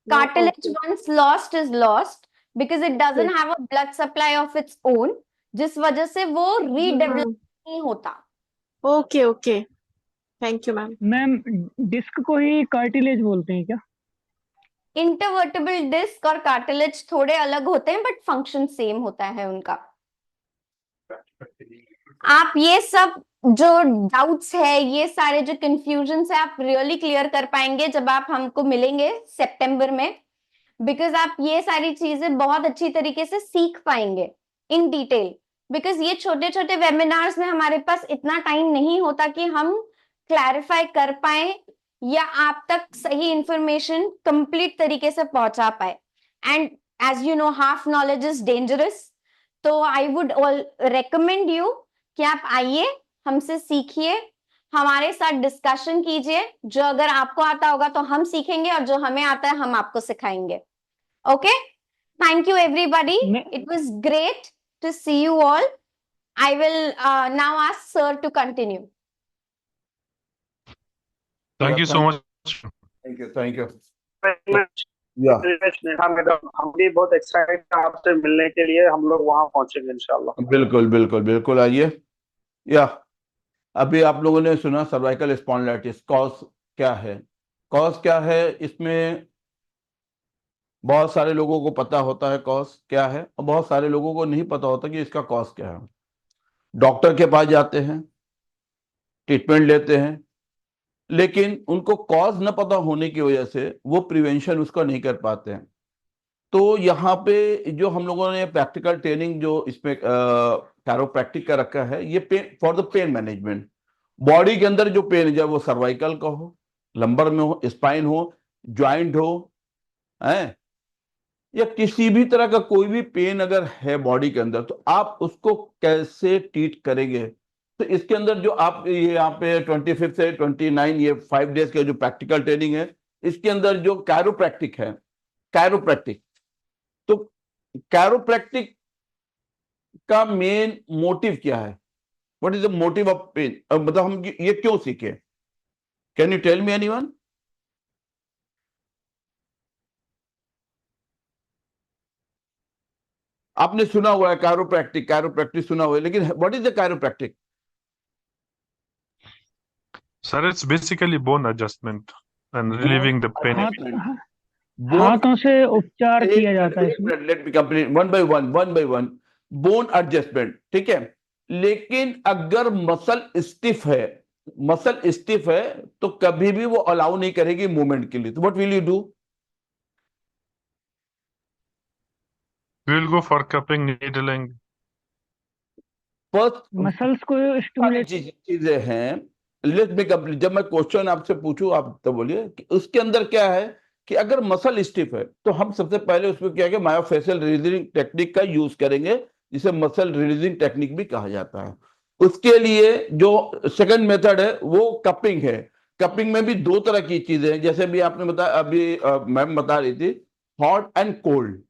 No, Cartilage okay. once lost is lost because it doesn't have a blood supply of its own, जिस वजह से वो redevelop नहीं होता। Okay. Thank you, ma'am. Ma'am disc को ही कार्टिलेज बोलते हैं क्या? इंटरवर्टेबल डिस्क और कार्टिलेज थोड़े अलग होते हैं बट फंक्शन सेम होता है उनका। आप ये सब जो डाउट्स है, ये सारे जो कंफ्यूजन है, आप रियली क्लियर कर पाएंगे जब आप हमको मिलेंगे सितंबर में, बिकॉज आप ये सारी चीजें बहुत अच्छी तरीके से सीख पाएंगे इन डिटेल। बिकॉज ये छोटे छोटे वेबिनार्स में हमारे पास इतना टाइम नहीं होता कि हम क्लैरिफाई कर पाए या आप तक सही इंफॉर्मेशन कंप्लीट तरीके से पहुंचा पाए। And as you know, half knowledge is dangerous, तो आई वुड रेकमेंड यू कि आप आइए, हमसे सीखिए, हमारे साथ डिस्कशन कीजिए। जो अगर आपको आता होगा तो हम सीखेंगे और जो हमें आता है हम आपको सिखाएंगे। Okay, thank you everybody, it was great to see you all. I will now ask sir to continue. Thank you so much. Thank you. Yeah. Neha madam, हम भी बहुत एक्साइटेड हैं आपसे मिलने के लिए, हम लोग वहां पहुंचेंगे इंशाल्लाह। बिल्कुल बिल्कुल बिल्कुल, आइए। या अभी आप लोगों ने सुना सर्वाइकल स्पॉन्डिलाइटिस कॉज क्या है। कॉज क्या है, इसमें बहुत सारे लोगों को पता होता है कॉज क्या है, और बहुत सारे लोगों को नहीं पता होता कि इसका कॉज क्या है। डॉक्टर के पास जाते हैं, ट्रीटमेंट लेते हैं, लेकिन उनको कॉज न पता होने की वजह से वो प्रिवेंशन उसका नहीं कर पाते हैं। तो यहाँ पे जो हम लोगों ने प्रैक्टिकल ट्रेनिंग जो इसमें कैरोप्रैक्टिक का रखा है, ये pain for the pain management. Body के अंदर जो पेन है, जब वो सर्वाइकल का हो, लंबर में हो, स्पाइन हो, ज्वाइंट हो, है, या किसी भी तरह का कोई भी पेन अगर है बॉडी के अंदर, तो आप उसको कैसे ट्रीट करेंगे। तो इसके अंदर जो आप ये यहाँ पे 25 से 29 ये 5 डेज का जो प्रैक्टिकल ट्रेनिंग है, इसके अंदर जो कैरोप्रैक्टिक है, कैरोप्रैक्टिक, तो कैरोप्रैक्टिक का मेन मोटिव क्या है, what is the motive of pain, मतलब हम ये क्यों सीखे, can you tell me anyone? आपने सुना हुआ है कैरोप्रैक्टिक, कैरोप्रैक्टिक सुना हुआ है, लेकिन what is the chiropractic? Sir, it's basically bone adjustment and relieving the pain. हाथों से उपचार किया जाता है इसमें। Let me complete one by one. Bone adjustment, ठीक है, लेकिन अगर मसल स्टिफ है तो कभी भी वो अलाउ नहीं करेगी मूवमेंट के लिए, तो what will you do? We'll go for cupping, needling. First muscles को स्टिमुलेट चीजें हैं। लेट मी कंप्लीट, जब मैं क्वेश्चन आपसे पूछूं आप तो बोलिए कि उसके अंदर क्या है, कि अगर मसल स्टिफ है तो हम सबसे पहले उसमें क्या है, मायोफेशियल रिलीजिंग टेक्निक का यूज करेंगे, जिसे मसल रिलीजिंग टेक्निक भी कहा जाता है। उसके लिए जो सेकंड मेथड है वो कपिंग है। कपिंग में भी दो तरह की चीजें हैं, जैसे भी आपने बताया, अभी मैम बता रही थी, हॉट एंड कोल्ड।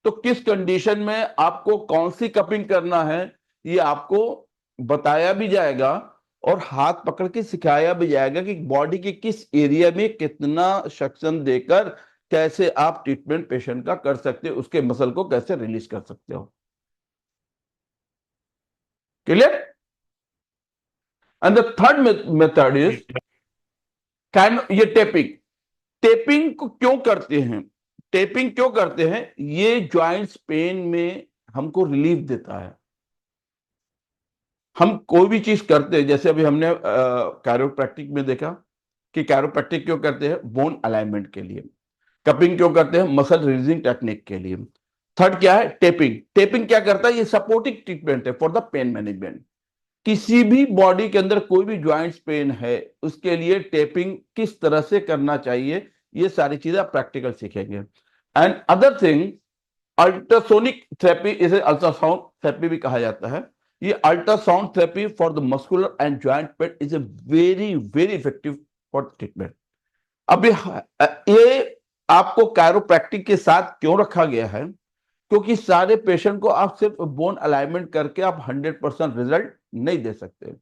तो किस कंडीशन में आपको कौन सी कपिंग करना है, ये आपको बताया भी जाएगा और हाथ पकड़ के सिखाया भी जाएगा कि बॉडी के किस एरिया में कितना सक्शन देकर कैसे आप ट्रीटमेंट पेशेंट का कर सकते हो, उसके मसल को कैसे रिलीज कर सकते हो। Clear? And the third method is ये टेपिंग को क्यों करते हैं, टेपिंग क्यों करते हैं, ये जॉइंट्स पेन में हमको रिलीफ देता है। हम कोई भी चीज करते हैं, जैसे अभी हमने कैरोप्रैक्टिक में देखा कि कैरोप्रैक्टिक क्यों करते हैं, बोन अलाइनमेंट के लिए। कपिंग क्यों करते हैं, मसल रिलीजिंग टेक्निक के लिए। थर्ड क्या है, टेपिंग क्या करता है, ये सपोर्टिंग ट्रीटमेंट है फॉर द पेन मैनेजमेंट। किसी भी बॉडी के अंदर कोई भी ज्वाइंट्स पेन है, उसके लिए टेपिंग किस तरह से करना चाहिए, ये सारी चीजें आप प्रैक्टिकल सीखेंगे। And other thing, ultrasonic therapy, इसे अल्ट्रासाउंड थेरेपी भी कहा जाता है। ये ultrasound therapy for the muscular and joint pain is a very very effective for treatment. अब ये आपको कैरोप्रैक्टिक के साथ क्यों रखा गया है, क्योंकि सारे पेशेंट को आप सिर्फ बोन अलाइनमेंट करके आप 100% रिजल्ट नहीं दे सकते।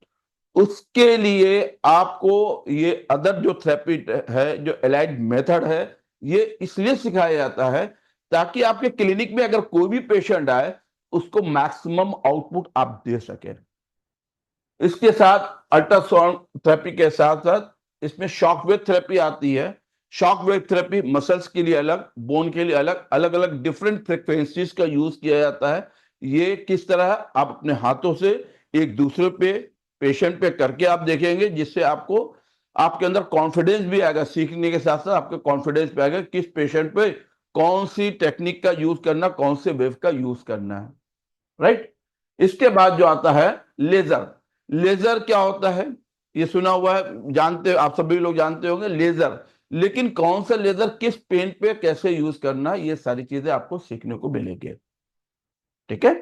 उसके लिए आपको ये अदर जो थेरेपी है, जो एलाइड मेथड है, ये इसलिए सिखाया जाता है ताकि आपके क्लिनिक में अगर कोई भी पेशेंट आए, उसको मैक्सिमम आउटपुट आप दे सके। इसके साथ अल्ट्रासाउंड थेरेपी के साथ साथ इसमें शॉकवेव थेरेपी आती है, शॉक वेव थेरेपी मसल्स के लिए अलग, बोन के लिए अलग, अलग अलग डिफरेंट फ्रिक्वेंसीज का यूज किया जाता है। ये किस तरह आप अपने हाथों से एक दूसरे पे, पेशेंट पे करके आप देखेंगे, जिससे आपको आपके अंदर कॉन्फिडेंस भी आएगा। सीखने के साथ साथ आपके कॉन्फिडेंस भी आएगा किस पेशेंट पे कौन सी टेक्निक का यूज करना, कौन से वेव का यूज करना है, राइट। इसके बाद जो आता है लेजर। लेजर क्या होता है, ये सुना हुआ है, जानते, आप सभी लोग जानते होंगे लेजर। लेकिन कौन सा लेजर किस पेन पे कैसे यूज करना, ये सारी चीजें आपको सीखने को मिलेंगे। ठीक है,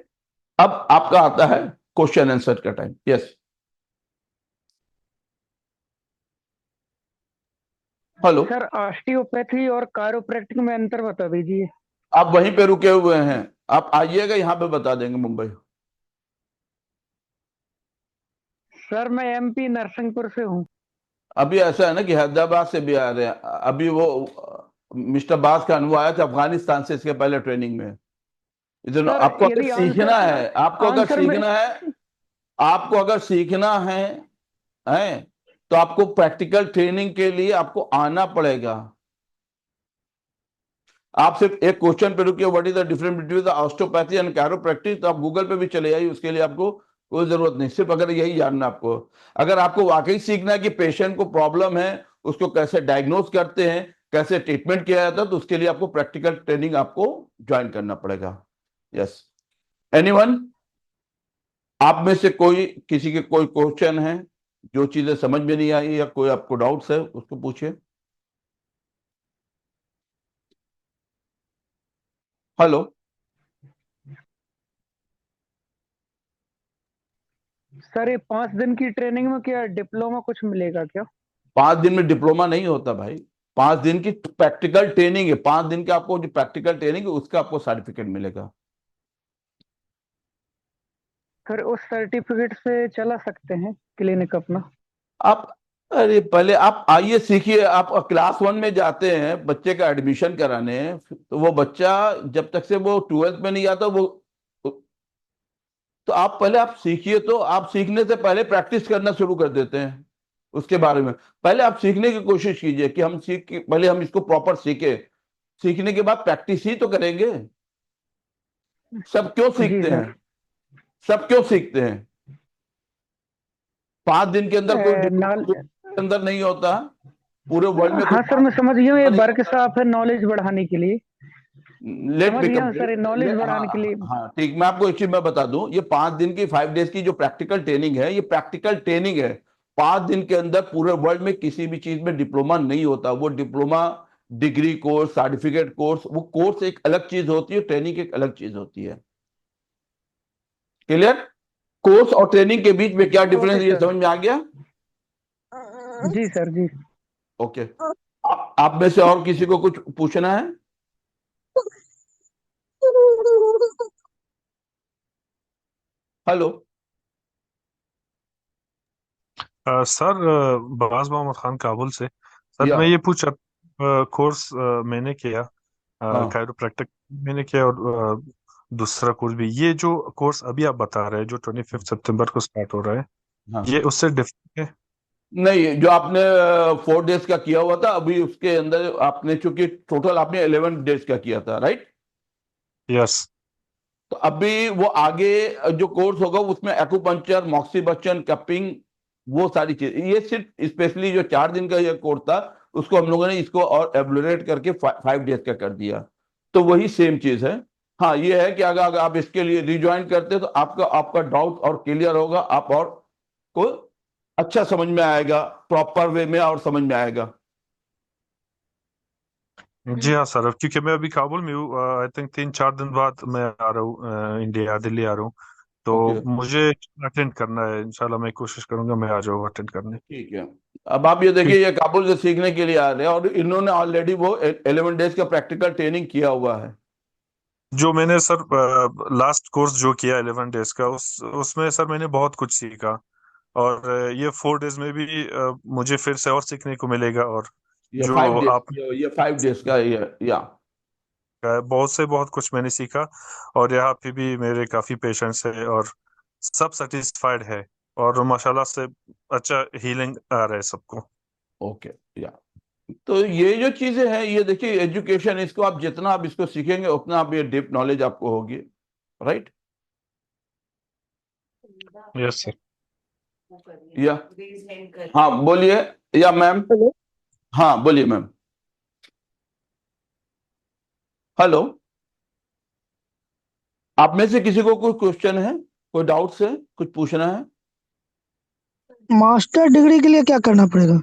अब आपका आता है क्वेश्चन आंसर का time. Yes, hello. Sir osteopathy और कायरोप्रैक्टिक में अंतर बता दीजिए। आप वहीं पे रुके हुए हैं, आप आइएगा, यहां पे बता देंगे मुंबई। सर मैं एमपी नरसिंहपुर से हूँ। अभी ऐसा है ना कि हैदराबाद से भी आ रहे हैं। अभी वो मिस्टर बास खान वो आया था अफगानिस्तान से इसके पहले ट्रेनिंग में। इधर सर आपको अगर यदि सीखना है, आपको अगर आंसर में सीखना है, आपको अगर सीखना है तो आपको प्रैक्टिकल ट्रेनिंग के लिए आपको आना पड़ेगा। आप सिर्फ एक क्वेश्चन पे रुकिए, what is the difference between the osteopathy and chiropractic, तो आप गूगल पे भी चले जाइए, उसके लिए आपको कोई जरूरत नहीं। सिर्फ अगर यही जानना आपको, अगर आपको वाकई सीखना है कि पेशेंट को प्रॉब्लम है, उसको कैसे डायग्नोज करते हैं, कैसे ट्रीटमेंट किया जाता है, तो उसके लिए आपको प्रैक्टिकल ट्रेनिंग आपको ज्वाइन करना पड़ेगा। यस, एनीवन, आप में से कोई, किसी के कोई क्वेश्चन है, जो चीजें समझ में नहीं आई या कोई आपको डाउट्स है, उसको पूछिए। हेलो। सर ये 5 दिन की ट्रेनिंग में क्या डिप्लोमा कुछ मिलेगा क्या? 5 दिन में डिप्लोमा नहीं होता भाई, 5 दिन की प्रैक्टिकल ट्रेनिंग है। 5 दिन का आपको जो प्रैक्टिकल ट्रेनिंग है उसका आपको सर्टिफिकेट मिलेगा। फिर उस सर्टिफिकेट से चला सकते हैं क्लिनिक अपना? आप, अरे पहले आप आइए सीखिए। आप क्लास 1 में जाते हैं बच्चे का एडमिशन कराने, तो वो बच्चा जब तक से वो 12th में नहीं आता वो, तो आप पहले आप सीखिए। तो आप सीखने से पहले प्रैक्टिस करना शुरू कर देते हैं उसके बारे में। पहले आप सीखने की कोशिश कीजिए कि हम पहले हम इसको प्रॉपर सीखे, सीखने के बाद प्रैक्टिस ही तो करेंगे। सब क्यों जी सीखते हैं, सर। सब क्यों सीखते हैं? 5 दिन के अंदर कोई नाल डिप्लोमा के अंदर नहीं होता, पूरे वर्ल्ड में कोई हाँ सर मैं समझ गया हूँ, ये वर्कशॉप है नॉलेज बढ़ाने के लिए। लेट समझ मी गया हूँ सर, ये कंप्लीट। नॉलेज हाँ बढ़ाने के लिए। हाँ ठीक, मैं आपको एक चीज मैं बता दूं, ये 5 दिन की 5 डेज की जो प्रैक्टिकल ट्रेनिंग है, ये प्रैक्टिकल ट्रेनिंग है। 5 दिन के अंदर पूरे वर्ल्ड में किसी भी चीज में डिप्लोमा नहीं होता। वो diploma, degree course, certificate course, वो कोर्स एक अलग चीज होती है, ट्रेनिंग एक अलग चीज होती है। क्लियर? कोर्स और ट्रेनिंग के बीच में क्या ओके डिफरेंस, ये सर। समझ में आ गया? जी सर जी। ओके, आप में से और किसी को कुछ पूछना है? हेलो। सर, बाज मोहम्मद खान काबुल से। सर या, मैं ये पूछा, कोर्स मैंने किया, हाँ कायरोप्रैक्टिक मैंने किया, और दूसरा कोर्स भी, ये जो कोर्स अभी आप बता रहे हैं जो 25 सितंबर को स्टार्ट हो रहा है, हाँ। ये उससे डिफरेंट है? नहीं, जो आपने 4 डेज का किया हुआ था, अभी उसके अंदर आपने, चूंकि टोटल आपने 11 डेज का किया था, राइट? यस। तो अभी वो आगे जो कोर्स होगा उसमें एक्यूपंक्चर, मॉक्सीबस्चन, कपिंग, वो सारी चीज, ये सिर्फ स्पेशली जो 4 दिन का ये कोर्स था, उसको हम लोगों ने इसको और एबुलरेट करके 5 डेज का कर दिया। तो वही सेम चीज है। हाँ, ये है कि अगर आप इसके लिए रिज्वाइन करते हैं तो आपका आपका डाउट और क्लियर होगा, आप और को अच्छा समझ में आएगा, प्रॉपर वे में और समझ में आएगा। जी हाँ सर, क्योंकि मैं अभी काबुल में हूँ, आई थिंक 3-4 दिन बाद मैं आ रहा हूँ, इंडिया, दिल्ली आ रहा हूँ। ओके, तो मुझे अटेंड करना है, इंशाल्लाह मैं कोशिश करूंगा मैं आ जाऊँ अटेंड करने। ठीक है। अब आप ये देखिए, ठीक। ये काबुल से सीखने के लिए आ रहे हैं और इन्होंने ऑलरेडी वो 11 डेज का प्रैक्टिकल ट्रेनिंग किया हुआ है। जो मैंने सर लास्ट कोर्स जो किया 11 डेज का, उसमें सर मैंने बहुत कुछ सीखा। और ये 4 डेज में भी मुझे फिर से और सीखने को मिलेगा। और ये जो 5 डेज, आप, ये 5 डेज का ये, या बहुत कुछ मैंने सीखा। और यहाँ पे भी मेरे काफी पेशेंट्स है और सब सेटिस्फाइड है, और माशाल्लाह से अच्छा हीलिंग आ रहा है सबको। ओके, या तो ये जो चीजें हैं, ये देखिए एजुकेशन, इसको आप जितना आप इसको सीखेंगे उतना आप ये डीप नॉलेज आपको होगी, राइट? Yes sir. या हाँ बोलिए, या मैम, हेलो। हाँ बोलिए मैम। हेलो, आप में से किसी को कोई क्वेश्चन है, कोई डाउट्स है, कुछ पूछना है? मास्टर डिग्री के लिए क्या करना पड़ेगा?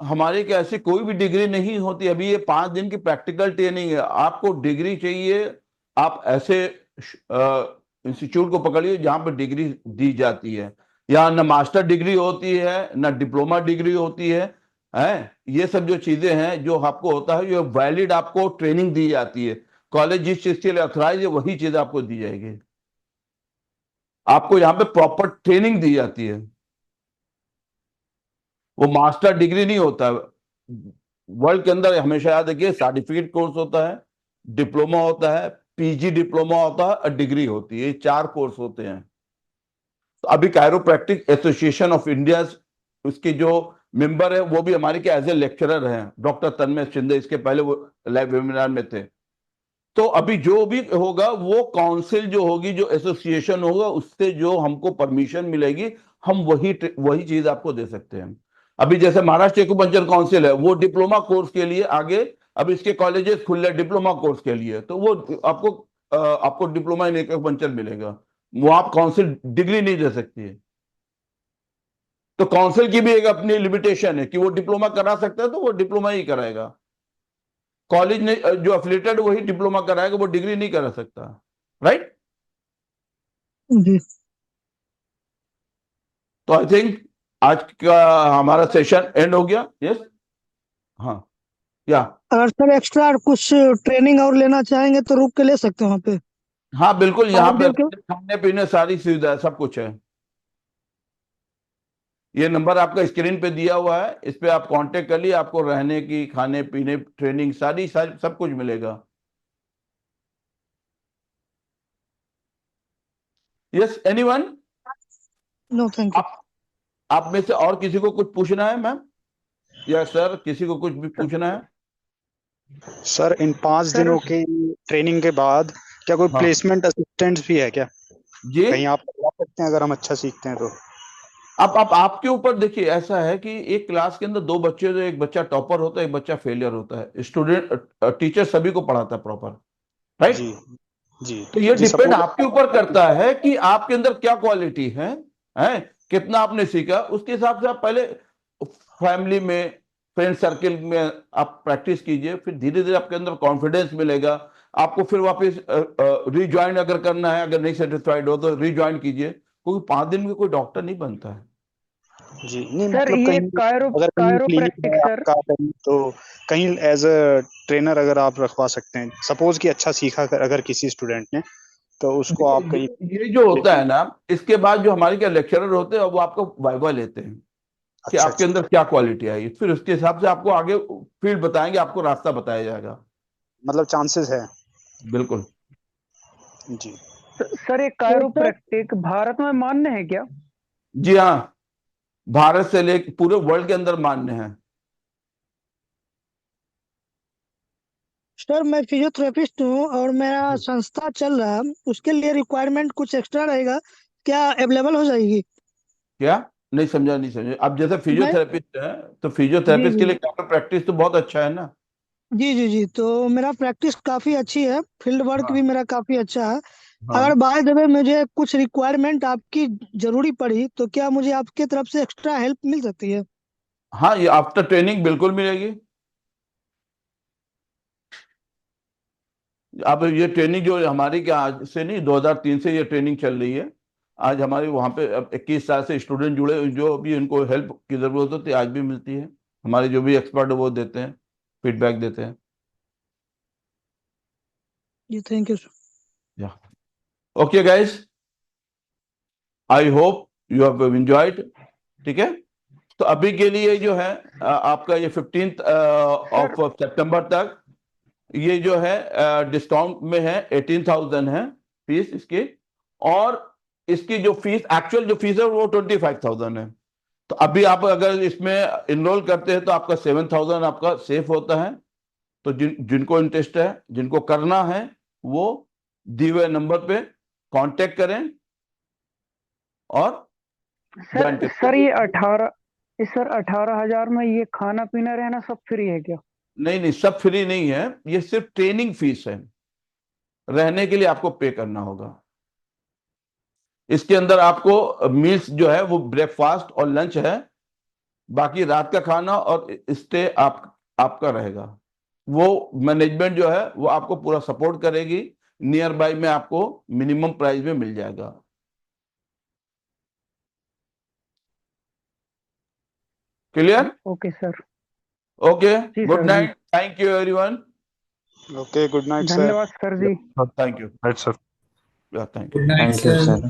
हमारे क्या ऐसी कोई भी डिग्री नहीं होती, अभी ये 5 दिन की प्रैक्टिकल ट्रेनिंग है। आपको डिग्री चाहिए, आप ऐसे इंस्टीट्यूट को पकड़िए जहां पर डिग्री दी जाती है। यहाँ ना मास्टर डिग्री होती है, ना डिप्लोमा डिग्री होती है। ये सब जो चीजें हैं जो आपको होता है, ये वैलिड आपको ट्रेनिंग दी जाती है। कॉलेज जिस चीज के लिए अथॉराइज है वही चीज आपको दी जाएगी। आपको यहाँ पे प्रॉपर ट्रेनिंग दी जाती है, वो मास्टर डिग्री नहीं होता। वर्ल्ड के अंदर हमेशा याद रखिए, सर्टिफिकेट कोर्स होता है, डिप्लोमा होता है, पीजी डिप्लोमा होता है और डिग्री होती है। ये 4 कोर्स होते हैं। तो अभी कायरोप्रैक्टिक एसोसिएशन ऑफ इंडिया, उसके जो मेंबर है वो भी हमारे के एज ए लेक्चरर हैं, डॉक्टर तन्मय शिंदे, इसके पहले वो लाइव वेबिनार में थे। तो अभी जो भी होगा वो काउंसिल जो होगी, जो एसोसिएशन होगा, उससे जो हमको परमिशन मिलेगी, हम वही चीज आपको दे सकते हैं। अभी जैसे महाराष्ट्र एक्यूपंक्चर काउंसिल है, वो डिप्लोमा कोर्स के लिए आगे अब इसके कॉलेजेस खुल रहे डिप्लोमा कोर्स के लिए, तो वो आपको डिप्लोमा इन एक्यूपंक्चर मिलेगा। वो आप काउंसिल डिग्री नहीं दे सकती है। तो काउंसिल की भी एक अपनी लिमिटेशन है कि वो डिप्लोमा करा सकता है तो वो डिप्लोमा ही कराएगा। कॉलेज ने जो एफिलिएटेड वही डिप्लोमा कराएगा, वो डिग्री नहीं करा सकता, राइट? जी। तो आई थिंक आज का हमारा सेशन एंड हो गया। यस, हाँ, या अगर सर एक्स्ट्रा कुछ ट्रेनिंग और लेना चाहेंगे तो रुक के ले सकते हैं वहाँ पे? हाँ बिल्कुल, यहाँ 5 पे दिन के। खाने पीने सारी सुविधा सब कुछ है। ये नंबर आपका स्क्रीन पे दिया हुआ है, इस पे आप कांटेक्ट कर लिए, आपको रहने की, खाने पीने, ट्रेनिंग सारी सब कुछ मिलेगा। Yes, anyone? No thank you. आप में से और किसी को कुछ पूछना है मैम या सर, किसी को कुछ भी पूछना है? सर इन 5 दिनों की ट्रेनिंग के बाद क्या कोई हाँ प्लेसमेंट असिस्टेंट भी है क्या? जी, कहीं आप लगा सकते हैं अगर हम अच्छा सीखते हैं तो? आप आपके ऊपर देखिए, ऐसा है कि एक क्लास के अंदर 2 बच्चे होते हैं, एक बच्चा टॉपर होता है, एक बच्चा फेलियर होता है। स्टूडेंट टीचर सभी को पढ़ाता है प्रॉपर, राइट? जी जी तो ये जी। डिपेंड सपोज आपके ऊपर करता है कि आपके अंदर क्या क्वालिटी है, कितना आपने सीखा, उसके हिसाब से आप पहले फैमिली में, फ्रेंड सर्किल में आप प्रैक्टिस कीजिए, फिर धीरे धीरे आपके अंदर कॉन्फिडेंस मिलेगा। आपको फिर वापस रिज्वाइन अगर करना है, अगर नहीं सेटिस्फाइड हो तो रिज्वाइन कीजिए, क्योंकि 5 दिन में कोई डॉक्टर नहीं बनता है। जी नहीं सर मतलब ये कहीं अगर कहीं क्लिनिक कायरोप्रैक्टिक है सर, आपका कहीं तो कहीं एज अ ट्रेनर अगर आप रखवा सकते हैं, सपोज कि अच्छा सीखा अगर किसी स्टूडेंट ने तो उसको आप कहीं ये जो होता है ना, इसके बाद जो हमारे क्या लेक्चरर होते हैं वो आपको वाइवा लेते हैं कि अच्छा आपके अच्छा अंदर क्या क्वालिटी आई, फिर उसके हिसाब से आपको आगे फील्ड बताएंगे, आपको रास्ता बताया जाएगा। मतलब चांसेस है। बिल्कुल जी सर ये कायरोप्रैक्टिक भारत में मान्य है क्या? जी हाँ, भारत से लेकर पूरे वर्ल्ड के अंदर मान्य है। सर मैं फिजियोथेरेपिस्ट हूँ और मेरा संस्था चल रहा है, उसके लिए रिक्वायरमेंट कुछ एक्स्ट्रा रहेगा, क्या अवेलेबल हो जाएगी? क्या? नहीं समझा, नहीं समझा। आप जैसे मैं फिजियोथेरेपिस्ट है तो जी फिजियोथेरेपिस्ट के जी लिए प्रैक्टिस तो बहुत अच्छा है ना। जी जी जी, तो मेरा प्रैक्टिस काफी अच्छी है, फील्ड वर्क भी हाँ मेरा काफी अच्छा है। अगर हाँ बाय द वे मुझे कुछ रिक्वायरमेंट आपकी जरूरी पड़ी तो क्या मुझे आपके तरफ से एक्स्ट्रा हेल्प मिल सकती है? हाँ, ये आफ्टर ट्रेनिंग बिल्कुल मिलेगी। अब ये ट्रेनिंग जो हमारी क्या आज से नहीं, 2003 से ये ट्रेनिंग चल रही है। आज हमारे वहाँ पे अब 21 साल से स्टूडेंट जुड़े, जो भी इनको हेल्प की जरूरत होती है आज भी मिलती है। हमारे जो भी एक्सपर्ट है वो देते हैं, फीडबैक देते हैं। जी थैंक यू सर। या okay guys, I hope you have enjoyed. ठीक है, तो अभी के लिए जो है आपका ये 15 ऑफ सितंबर तक ये जो है डिस्काउंट में है, 18,000 है फीस इसकी, और इसकी जो फीस, एक्चुअल जो फीस है वो 25,000 है। तो अभी आप अगर इसमें इनरोल करते हैं तो आपका 7,000 आपका सेफ होता है। तो जिनको इंटरेस्ट है, जिनको करना है, वो दिए हुए नंबर पे कांटेक्ट करें और ज्वाइन करें। सर ये 18,000 में ये खाना पीना रहना सब फ्री है क्या? नहीं नहीं, सब फ्री नहीं है, ये सिर्फ ट्रेनिंग फीस है। रहने के लिए आपको पे करना होगा। इसके अंदर आपको मील्स जो है वो ब्रेकफास्ट और लंच है, बाकी रात का खाना और स्टे आपका रहेगा। वो मैनेजमेंट जो है वो आपको पूरा सपोर्ट करेगी। नियर बाय में आपको मिनिमम प्राइस में मिल जाएगा। क्लियर? Okay sir. ओके, जी गुड सर, जी। Night, thank you everyone. Okay, good night sir. धन्यवाद sir ji. Thank you, right sir. Thank you. Good night thank you sir. Sir.